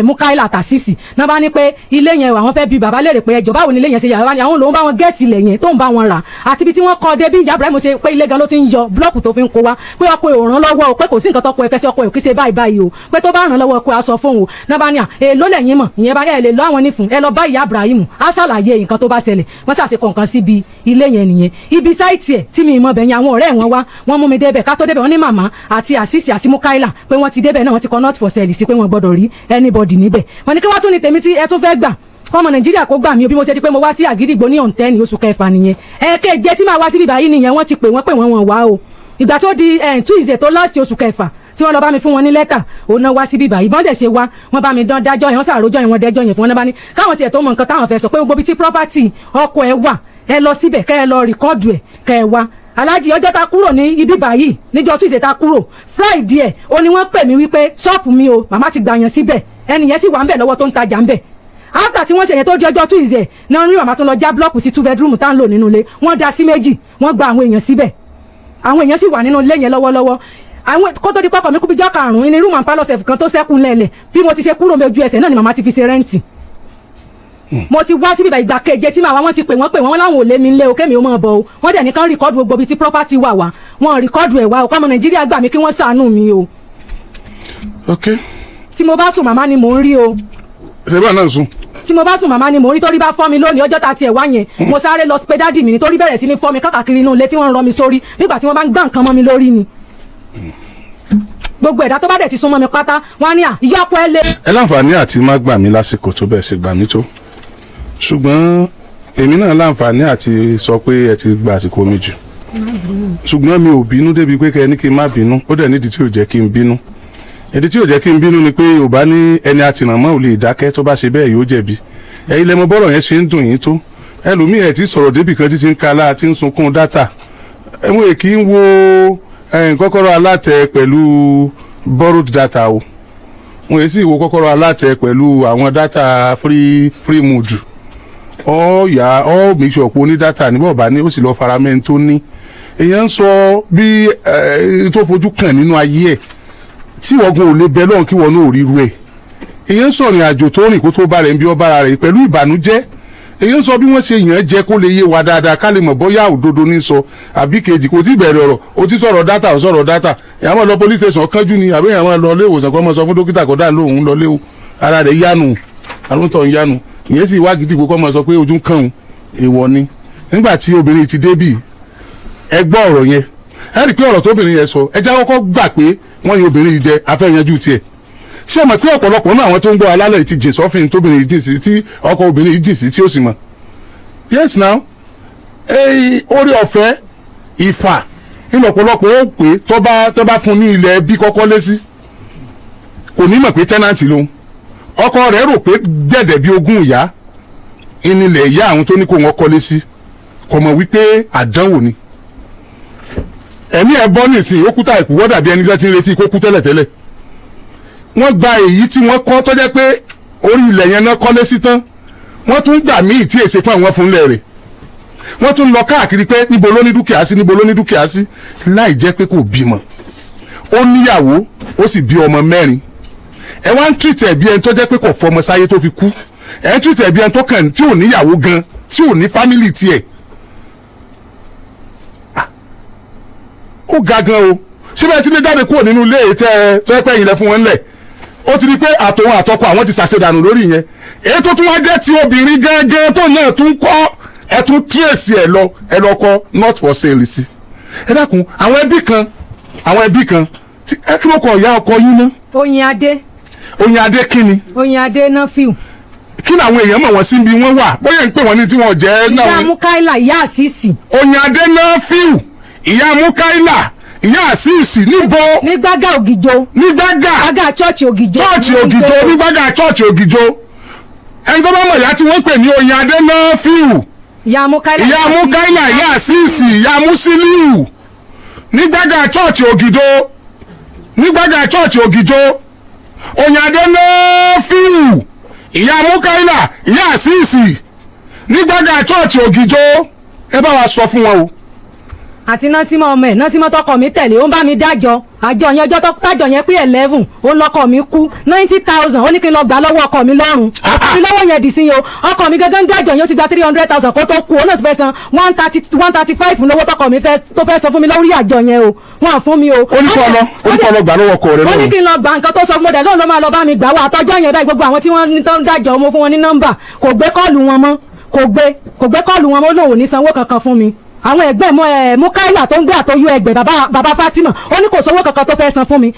Mukaila àtàṣìṣì náà bá ní pé ilé yẹn àwọn fẹ́ bi bàbá léèrè pé ẹjọ́ báwo ni ilé yẹn ṣe yà bàbá ni àwọn lòun bá wọn gẹ́ẹ̀tì ilẹ̀ yẹn tó ń bá wọn rà àti ibi tí wọ́n kọ́ dé bí ìyá Ibrahim ṣe pé ilé gan ló ti ń yọ blọ́ọ̀kù tó fi ń kó wa pé ọkọ ẹ̀ ò ràn lọ́wọ́ o pé kò sí nǹkan tọkọ ẹ̀ fẹ́ sí ọkọ ẹ̀ kì í ṣe báyìí o pé tó bá ràn lọ́wọ́ ọkọ ẹ̀ aṣọ fóun o náà bá ní à èèló lẹ́yìn mọ̀ ìyẹn bá ẹ̀ lè lọ àwọn nífun ẹ lọ bá ìyá Ibrahim á ṣàlàyé nǹkan tó bá ṣẹlẹ̀ wọ́n ṣàṣe kọ̀ọ̀kan síbi ilé yẹn nìyẹn ibi sáìtì ẹ̀ tí mi mọ̀ bẹ̀yìn àwọn ọ̀rẹ́ wọn wá wọ́n mú mi débẹ̀ ká tó débẹ̀ wọ́n ní màmá àti àṣìṣì àti Mukaila pé wọ́n ti débẹ̀ náà wọ́n ti kọ́ not for sale sí pé wọ́n gbọ́dọ̀ rí anybody níbẹ̀ wọ́n ní kí wọ́n tún ní tèmi tí ẹ tún fẹ́ gbà ọmọ Nàìjíríà kó gbà mí o bí mo ṣe di pé mo wá sí Àgídìgbò ní ọ̀ǹtẹ́ni oṣù kẹfà nìyẹn ẹ̀ẹ́kẹ́jẹ tí màá wá síbí báyìí nìyẹn wọ́n ti pè wọ́n wá o ìgbà tó di Tuesday tó last oṣù kẹfà tí wọ́n lọ bá mi fún wọn ní lẹ́tà òun náà wá síbí báyìí bọ́n dẹ̀ ṣe wá wọ́n bá mi dán dájọ́ yẹn wọ́n sàrójọ́ yẹn wọ́n dẹ́jọ́ yẹn fún wọn náà bá ní káwọn tiẹ̀ tó mọ nǹkan táwọn fẹ́ sọ pé gbogbo ibi tí property ọkọ ẹ wà ẹ lọ síbẹ̀ kẹ́ ẹ lọ rìkọ́dù ẹ̀ kẹ́ ẹ wá Alhaji ọjọ́ ta kúrò ní ibi báyìí níjọ́ Tuesday ta kúrò Friday ẹ̀ o ni wọ́n pè mí wípé ṣọ́ọ̀pù mi o màmá ti gbà yàn síbẹ̀ ẹni yẹn sì wà ń bẹ̀ lọ́wọ́ tó ń tajà ń bẹ̀ after tí wọ́n ṣe yẹn tó di ọjọ́ Tuesday náà ní màmá tó lọ já blọ́ọ̀kù sí 2 bedroom tá ń lò nínú ilé wọ́n dá sí méjì wọ́n gba àwọn èèyàn síbẹ̀ àwọn èèyàn sì wà nínú ilé yẹn lọ́wọ́lọ́wọ́ àwọn kó tó di pọ́kọ̀ mi kú bíjọ́ karùn-ún ní room and parlour self kan tó sẹ́kùn lẹ́lẹ̀ bí mo ti ṣe kúrò mi ojú ẹsẹ̀ náà ni màmá ti fi ṣe rẹ́ǹtì mo ti wá síbi ìgbà keje tí màá wọ́n ti pè wọ́n láwọn ò lé mi lé o kémi ó mọ̀ bọ̀ o wọ́n dẹ̀ ní kán rìkọ́dù gbogbo ibi tí property wà wá wọ́n rìkọ́dù ẹ̀ wá o kọ́mọ Nàìjíríà gbà mí kí wọ́n ṣàánú mi o. ok. tí mo bá sùn màmá ni mò ń rí o. ṣé bá náà sùn. tí mo bá sùn màmá ni mò ń rí torí bá fọ́ mi lónìí ọjọ́ ta tiẹ̀ wá yẹn mo sáré lọ pé dádì mi nítorí bẹ̀rẹ̀ sí ní fọ́ mi káàkiri inú ilé tí wọ́n ń rọ mi sórí nígbà tí wọ́n bá ń gbá nǹkan mọ́ mi lórí ni gbogbo ẹ̀dá tó bá dẹ̀ ti súnmọ́ mi pátá wọ́n á ní à ìyọ́pọ̀ ẹ lé. ẹ láǹfààní àti má gbà mí lásìkò tó bẹ́ẹ̀ ṣe gbà mí tó ṣùgbọ́n èmi náà láǹfààní àti sọ pé ẹ ti gba àsìkò mi jù ṣùgbọ́n mi ò bínú débi pé kẹ́ni kí n má bínú ó dẹ̀ nídìí tí ò jẹ́ kí n bínú ìdí tí ò jẹ́ kí n bínú ni pé Yorùbá ní ẹni àtìrànmọ́ ò lè dákẹ́ tó bá ṣe bẹ́ẹ̀ yóò jẹ̀bi ẹ̀yin lẹ́mọ bọ́rọ̀ yẹn ṣe ń dùn yín tó ẹlòmíì ẹ̀ ti sọ̀rọ̀ débì kan títí ń kala àti ń sunkún dátà ẹ̀wọ̀n èkì ń wo Kókórò Alátẹ pẹ̀lú borrowed data o wọn èsì wo Kókórò Alátẹ pẹ̀lú àwọn data free mood make sure pé o ní data níbọ̀ bá ní ó sì lọ faramẹ́ tó ní èèyàn ń sọ bí tó fojú kàn nínú ayé ẹ̀ tí wọ́n ò lè bẹ lọ́hùn kí wọ́n náà ò ríru ẹ̀ èèyàn ń sọ ìrìn àjò tó rìn kó tó bá rẹ̀ ń bí ọ bára rẹ̀ pẹ̀lú ìbànújẹ́ èèyàn ń sọ bí wọ́n ṣe yàn án jẹ́ kó lè yé wa dáadáa ká lè mọ̀ bóyá òdodo ní sọ àbí kejì kò tí ì bẹ̀rẹ̀ ọ̀rọ̀ o ti sọ̀rọ̀ data ò sọ̀rọ̀ data èèyàn máa lọ police station kánjú ni àbí èèyàn máa lọ ilé ìwòsàn kó máa sọ fún dókítà kó dà lóhùn lọ léwu ara rẹ̀ yánu àrùntọ̀ ń yánu ìyẹn sì wá gidi kó máa sọ pé ojú ń kàn èèwọ̀ ni nígbà tí obìnrin ti débì ẹ gbọ́ ọ̀rọ̀ yẹn ẹ rí i pé ọ̀rọ̀ tóbìnrin yẹn sọ ẹ já kọ́kọ́ gbà pé wọ́n yin obìnrin yìí jẹ afẹ́yanjú tiẹ̀ ṣé ẹ mọ̀ pé ọ̀pọ̀lọpọ̀ náà àwọn tó ń gbọ́ alálẹ̀ ti jìn sọ́fìn tóbìnrin yìí jìn sí tí ọkọ obìnrin yìí jìn sí tí ó sì mọ̀ yes now orí ọ̀fẹ́ ìfà nínú ọ̀pọ̀lọpọ̀ ó pé tó bá fún ní ilẹ̀ bí kọ́kọ́ lé sí kò ní mọ̀ pé tẹ́nàntì lòun ọkọ rẹ̀ rò pé gẹ̀dẹ̀ bí ogún ìyá ìnílẹ̀ ìyá àwọn tó ní kó wọn kọ́lé sí kò mọ̀ wípé àdánwò ni ẹ̀mí ẹ̀ bọ́ nìsín ó kúta ìkú wọ́dà bí ẹni tẹ́ ti ń retí kó kú tẹ́lẹ̀tẹ́lẹ̀ wọ́n gba èyí tí wọ́n kọ́ tọ́jẹ́ pé orí ilẹ̀ yẹn náà kọ́lé sí tán wọ́n tún gbà míì tí èsè pọ́n wọn fún lẹ̀ rẹ̀ wọ́n tún lọ káàkiri pé níbo ló ní dúkìá sí níbo ló ní dúkìá sí láì jẹ́ pé kò bímọ ó níyàwó ó sì bí ọmọ mẹ́rin ẹ wá ń tìrìtẹ̀ bí ẹni tó jẹ́ pé kò fọmọ sáyé tó fi kú ẹ ń tìrìtẹ̀ bí ẹni tó kàn tí ò níyàwó gan tí ò ní fámìlì tiẹ̀ ó ga gan o síbẹ̀ tí lè jáde kúrò nínú ilé tẹ́ tó ẹ pẹ́ yìí lẹ fún wọn lẹ̀ ó ti rí pé àtòun àtọkọ àwọn ti ṣàṣedànù lórí yẹn èyí tó tún wá jẹ́ ti obìnrin gángan tó náà tún kọ́ ẹ tún tírèsì ẹ lọ kọ not for sale sí ẹ dákun àwọn ẹbí kan tí ẹ kí ló kọ ìyá ọkọ yín ná. Oyin Adé kí ni. Oyin Adé náà fíw. kí làwọn èèyàn mọ̀ wọ́n sí ibi wọ́n wà bóyá ń pè wọ́n ní tí wọ́n jẹ́ náà. ìyá Mukaila ìyá àṣìṣì. Oyin Adé náà fíw ìyá Mukaila ìyá àṣìṣì níbo. ní gbága ògìjó. ní gbága chọ́ọ̀chì ògìjó. ní gbága chọ́ọ̀chì ògìjó ẹni tó bá mọ̀ ìyá tí wọ́n pè ní Oyin Adé náà fíw. ìyá Mukaila ìyá àṣìṣì ìyá Musiliu ní gbága chọ́ọ̀chì ògìjó Oyin Adé náà fíw ìyá Mukaila ìyá àṣìṣì ní gbága chọ́ọ̀chì ògìjó ẹ bá wa sọ fún wọn o. àti násímọ́ ọmọ ẹ̀ násímọ́ tọkọ mi tẹ̀lé ó ń bá mi dájọ́ àjọ yẹn ọjọ́ tájọ yẹn pé 11 ó ń lọkọ mi kú 90,000 ó ní kí n lọ gbà lọ́wọ́ ọkọ mi lọ́rùn ọkọ mi lọ́wọ́ yẹn dì sí o ọkọ mi gángan dájọ́ yẹn ó ti gba 300,000 kó tó kú ó náà sì fẹ́ san 135 lówó tọkọ mi tó fẹ́ sọ fún mi lórí àjọ yẹn o wọn à fún mi o. oníkọ́ lọ gbà lọ́wọ́ ọkọ rẹ lọ́rùn. ó ní kí n lọ gba nǹkan tó sọ fún mọ́dà lóun ló máa lọ bá mi gbà wá àtọ́jọ́ yẹn báyìí gbogbo àwọn tí wọ́n tó ń dájọ́ mo fún wọn ní nọ́mbà kò gbé kọ́ọ̀lù wọn mọ́ kò gbé kọ́ọ̀lù wọn mọ́ lóun ò ní sanwó kankan fún mi àwọn ẹgbẹ́ Mukaila tó ń gbé àtọ́yú ẹgbẹ́ bàbá Fatima ó ní kò sówó kankan tó fẹ́ san fún mi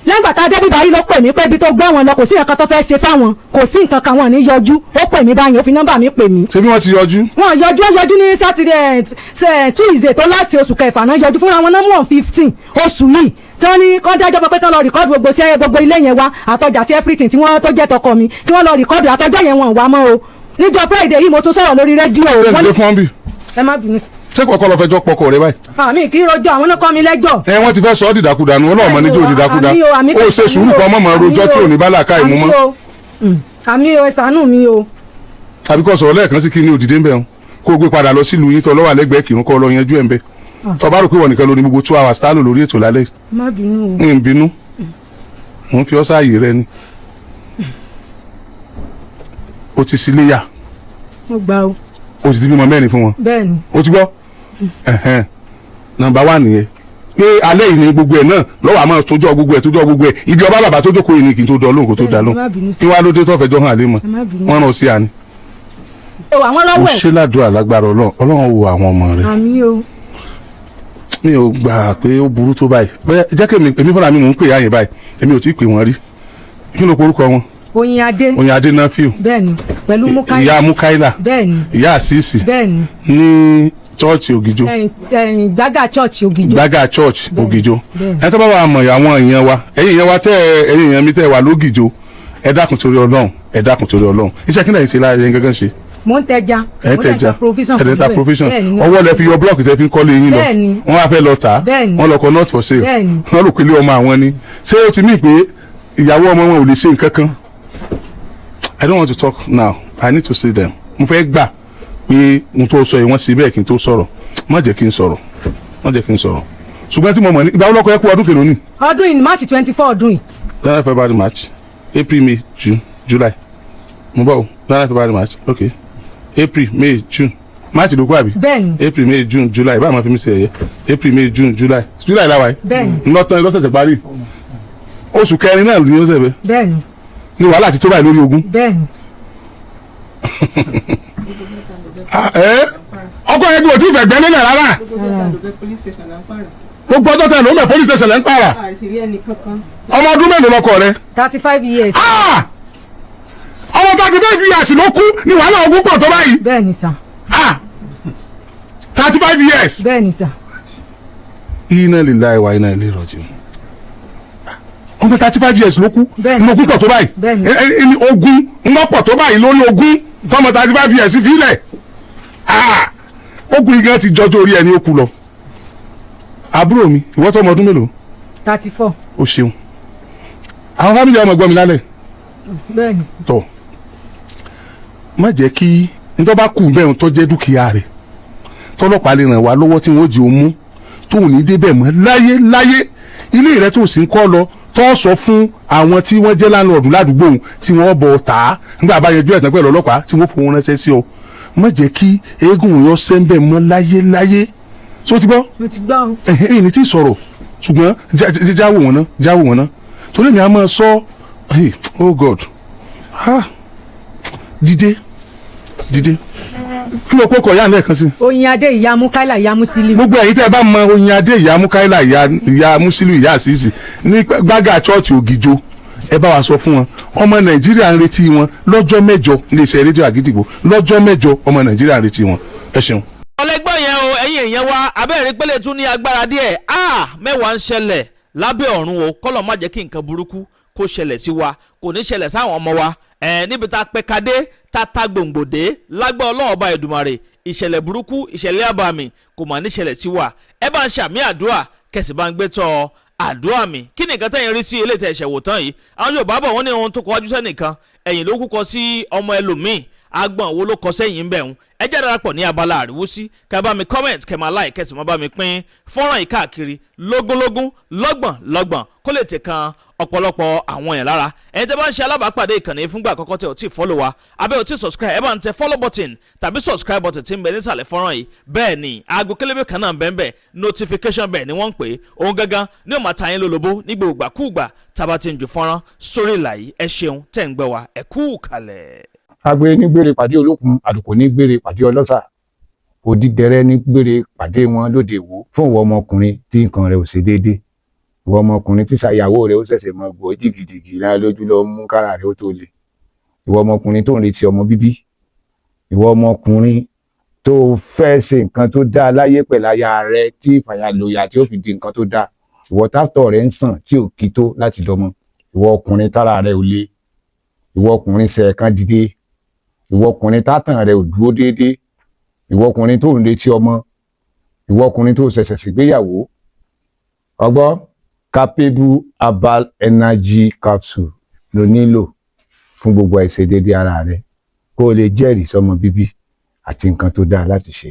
lẹ́gbàá tá a débi báyìí ló pè mí pé ibi tó gbé wọn lọ kò sí nǹkan tó fẹ́ ṣe fáwọn kò sí nǹkan kan wọn ní yọjú ó pè mí báyìí ó fi nọ́mbà mi pè mí. ṣé bí wọ́n ti yọjú. wọ́n yọjú ní Saturday Tuesday tó last oṣù kẹfà náà yọjú fúnra wọn náà mú 15 oṣù yìí tí wọ́n ní kọ́ dájọ́ pé kán lọ rìkọ́dù gbogbo ilé yẹn wá àtọjà tí everything tí wọ́n tó jẹ́ tọkọ mi kí wọ́n lọ rìkọ́dù àtọjọ́ yẹn wọn wá mọ́ o níjọ́ Friday yìí mo tún sọ̀rọ̀ lórí rédíò. ẹ má bínú ṣé kọ̀ọ̀kan lọ fẹjọ́ pọkọ rẹ báyìí. àmì kí rojọ́ àwọn náà kọ́ mi lẹ́jọ́. Wọ́n ti fẹ́ sọ ọ́ dìdàkudà nu ọlọ́ọ̀mọ níjó dìdàkudà ó ṣe sùúrù kan mọ̀mọ́ rojọ́ tí ò ní bálà ká ìmú mọ́. àmì o ṣàánú mi o. tàbí kò sọ̀rọ̀ lẹ́ẹ̀kan sí kí ni òdìdé ń bẹ̀ wọn kó o gbé padà lọ sílùú yín tó lọ́wọ́ àlẹ́gbẹ̀ẹ́ kìrún kọ́ lọ yanjú ẹ̀ ń bẹ̀. tó bá rò pé wọ́n nìkan lórí gbogbo 2 hours tá lò lórí ètò lálẹ́. má bínú o. ń bínú mo ń fi ọ́ sáàyè rẹ ni. o ti síléyà. mo gbà o. o ti di bímọ mẹ́rin fún wọn. bẹ́ẹ̀ni. o ti gbọ́ nọ́mbà 1 nìyẹn pé alẹ́ yìí ni gbogbo ẹ̀ náà lọ́wọ́ àmọ́ tójọ́ gbogbo ẹ̀ ibi ọba bàbá tó jókòó yìí ni kì í tó dán lóhùn kó tó dá lóhùn kí wàá ló dé tó fẹjọ́ hàn lé mọ́ wọ́n rán sí àní. o ṣe ládùúrà lágbára ọlọ́run wo àwọn ọmọ rẹ. àmín o. mi ò gbà pé ó burú tó báyìí bẹ́ẹ̀ jẹ́ kí èmi fúnra mi mò ń pè yáyìn báyìí èmi ò tí ì pè wọ́n rí kí ló porúkọ wọn. Oyin Adé náà fíw. bẹ́ẹ̀ni pẹ̀lú Mukaila. ìyá Mukaila. bẹ́ẹ̀ni. ìyá Asisi. bẹ́ẹ̀ni. ní chọ́ọ̀chì Ògìjó. Gbága chọ́ọ̀chì Ògìjó. Gbága chọ́ọ̀chì Ògìjó. ẹ tó bá wà mọ̀ àwọn èèyàn wa ẹ̀yin èèyàn mi tẹ́ wà lógìjó ẹ dákun torí Ọlọ́run iṣẹ́ kí náà ṣe láàyè yẹn gángan ṣe. mo ń tẹja ẹ̀dẹ̀ta provision ọwọ́ lẹ fi yọ blọọkì tẹ́ fi ń kọ́lé yín lọ wọ́n wá fẹ́ lọ tà á wọ́n lọ kọ not for sale wọ́n rò pé ilé ọmọ àwọn ni ṣé o ti mí pé ìyàwó ọmọ wọn ò lè ṣe nǹkan kan. I don't want to talk now. I need to see them. mo fẹ́ gbà pé n tó sọ yìí wọ́n ṣe bẹ́ẹ̀ kí n tó sọ̀rọ̀ má jẹ́ kí n sọ̀rọ̀ ṣùgbọ́n tí mo mọ̀ ní ìgbà ọlọ́kọ̀ ẹ kú ọdún kìlónì. ọdún yìí March 24 ọdún yìí. January February March April May June July mo bọ̀ o January February March okay April May June March ló kú àbí. bẹ́ẹ̀ni. April May June July báwo máa fi mi ṣe ẹ̀yẹ April May June July láwa yìí. bẹ́ẹ̀ni. lọ́sẹ̀sẹ̀ parí oṣù kẹrin náà ni ó ṣe bẹ́ẹ̀. bẹ́ẹ̀ni. ni wàhálà ti tó báyìí lórí ogún. bẹ́ẹ̀ni. ọkọ yẹn kò tí ì fẹ̀gbẹ́ nílẹ̀ rárá. gbogbo ọjọ́ tẹ̀ ló mẹ́ police station lẹ́ ń pààrà. ọmọ ọdún mélòó lọkọ rẹ. 35 years. ọmọ 35 years ló kú ni wàhálà ogún pọ̀ tó báyìí. bẹ́ẹ̀ni sà. 35 years. bẹ́ẹ̀ni sà. Inna lillahi wa inna ilaihi raji'un. ọmọ 35 years ló kú ni ogún pọ̀ tó báyìí. bẹ́ẹ̀ni. ogún ń pọ̀ tó báyìí lórí ogún tọmọ 35 years fílẹ̀. ogun igi ti jọjọ orí ẹni ó kú lọ. àbúrò mi ìwọ tó ọmọ ọdún mélòó. 34. o ṣeun àwọn fámìlì ọmọ ẹ̀gbọ́n mi lálẹ́. bẹ́ẹ̀ni. tọ má jẹ́ kí nítorí bá kù bẹ́ẹ̀ tó jẹ́ dúkìá rẹ̀ tọ́lọ́pàá lè ràn wá lọ́wọ́ tí wọ́n jí o mú tó ò ní débẹ̀ mọ́ láyé ilé rẹ̀ tó sì ń kọ́ lọ tó sọ fún àwọn tí wọ́n jẹ́ láńlọ́ọ̀dù ládùúgbò òun tí wọ́n bọ̀ tà á nígbà bá yẹjú ẹ̀tàn pẹ̀lú ọlọ́pàá tí wọ́n fowó ránṣẹ́ sí ọ má jẹ́ kí eégún yọ sẹ́ńbẹ̀ mọ́ láyé tó ti gbọ́. mo ti gbọ́ o. ẹ̀hìn ní tí sọ̀rọ̀ ṣùgbọ́n jáwó wọn ná torí mi a máa sọ oh God dìde kí ló kókò yá lẹ́ẹ̀kan sí. Oyin Adé ìyá Mukaila ìyá Musiliu. gbogbo ẹ̀yin tẹ́ ẹ bá mọ Oyin Adé ìyá Mukaila ìyá Musiliu ìyá Asisi ní Gbága chọ́ọ̀chì Ògìjó ẹ bá wa sọ fún wọn ọmọ Nàìjíríà ń retí wọn lọ́jọ́ mẹ́jọ iléeṣẹ́ rédíò Àgídìgbò lọ́jọ́ mẹ́jọ ọmọ Nàìjíríà ń retí wọn ẹ ṣeun. ọlẹgbọn yẹn o ẹ̀yin èèyàn wa abẹ́rẹ́ pélé tún ní agbára díẹ̀ mẹ́wàá ń ṣẹlẹ̀ lábẹ́ ọ̀run o kọ́lọ̀ má jẹ́ kí nǹkan burúkú kó ṣẹlẹ̀ sí wa kò ní ṣẹlẹ̀ sáwọn ọmọ wa níbi tá a pẹ́kadé tá a ta gbòǹgbòdé lágbá Ọlọ́run Ọba Èdùmàrè ìṣẹ̀lẹ̀ burúkú ìṣẹ̀lẹ̀ àbàmì kò mà ní ṣẹlẹ̀ sí wa ẹ bá ń ṣàmì àdúrà kẹsì bá ń gbé tọ́ àdúrà mi kí ni nǹkan tẹ́yìn rí sí eléyìí tẹ́ ẹ̀ṣẹ̀ wò tán yìí àwọn Yorùbá bọ̀ wọ́n ní ohun tó kọjú sẹ́nìkan ẹ̀yìn ló kúkọ sí ọmọ ẹlòmíì agbọ̀n wo ló kọ sẹ́yìn bẹ̀ ń ẹ jẹ́ darapọ̀ ní abala àríwúsí kẹ́ bá mi comment kẹ́ máa like kẹ́sì máa bá mi pín fọ́nrán yìí káàkiri lógúnlógún lọ́gbọ̀n kó lè tẹ̀ kan ọ̀pọ̀lọpọ̀ àwọn yẹn lára ẹni tẹ́ bá ń ṣe alábàápàdé ìkànnì fúngbà àkọ́kọ́ tẹ́ ò tí ì follow wa abẹ́ ò tí ì subscribe ẹ bá ń tẹ follow button tàbí subscribe button tí ń bẹ nísàlẹ̀ fọ́nrán yìí bẹ́ẹ̀ ni aago kélébé kan náà bẹ́ẹ̀ notification bẹ́ẹ̀ ni wọ́n ń pè é òun gangan ní ó máa ta yín lólobó nígbà ògbàkúùgbà tábà ti ń ju fọ́nrán sórí ìlà yìí ẹ ṣeun tẹ́ ń gbẹ́ wa ẹ kú kalẹ̀. agbe ní gbére pàdé olókun àdùkò ní gbére pàdé ọlọ́sà òdìdẹrẹ́ ní gbére pàdé wọn lóde ìwò fún ìwọ ọmọkùnrin tí nǹkan rẹ̀ ò ṣe déédéé ìwọ ọmọkùnrin tí ṣàyàwó rẹ̀ ó ṣẹ̀ṣẹ̀ mọ gbọ́ jìgìjìgì lára lójú lọ mú kára rẹ̀ ó tó le ìwọ ọmọkùnrin tó ń retí ọmọ bíbí ìwọ ọmọkùnrin tó fẹ́ ṣe nǹkan tó dáa láyé pẹ̀láyà rẹ̀ tí ìfàyàlòyà tí ó fi di nǹkan tó dáa ìwọ tátọ̀ rẹ̀ ń sàn tí ò kí tó láti dọmọ ìwọ ọkùnrin tára rẹ̀ ò le ìwọ ọkùnrin ṣẹ̀ẹ̀kan dìde ìwọ ọkùnrin tátàn rẹ̀ ò dúró déédéé ìwọ ọkùnrin tó ń retí ọmọ ìwọ ọkùnrin tó ṣẹ̀ṣẹ̀ ṣègbéyàwó ọgbọ́ capable herbal energy capsule ló nílò fún gbogbo àìṣedéédéé ara rẹ̀ kó o lè jẹ́rìí sọmọ bíbí àti nǹkan tó dáa láti ṣe.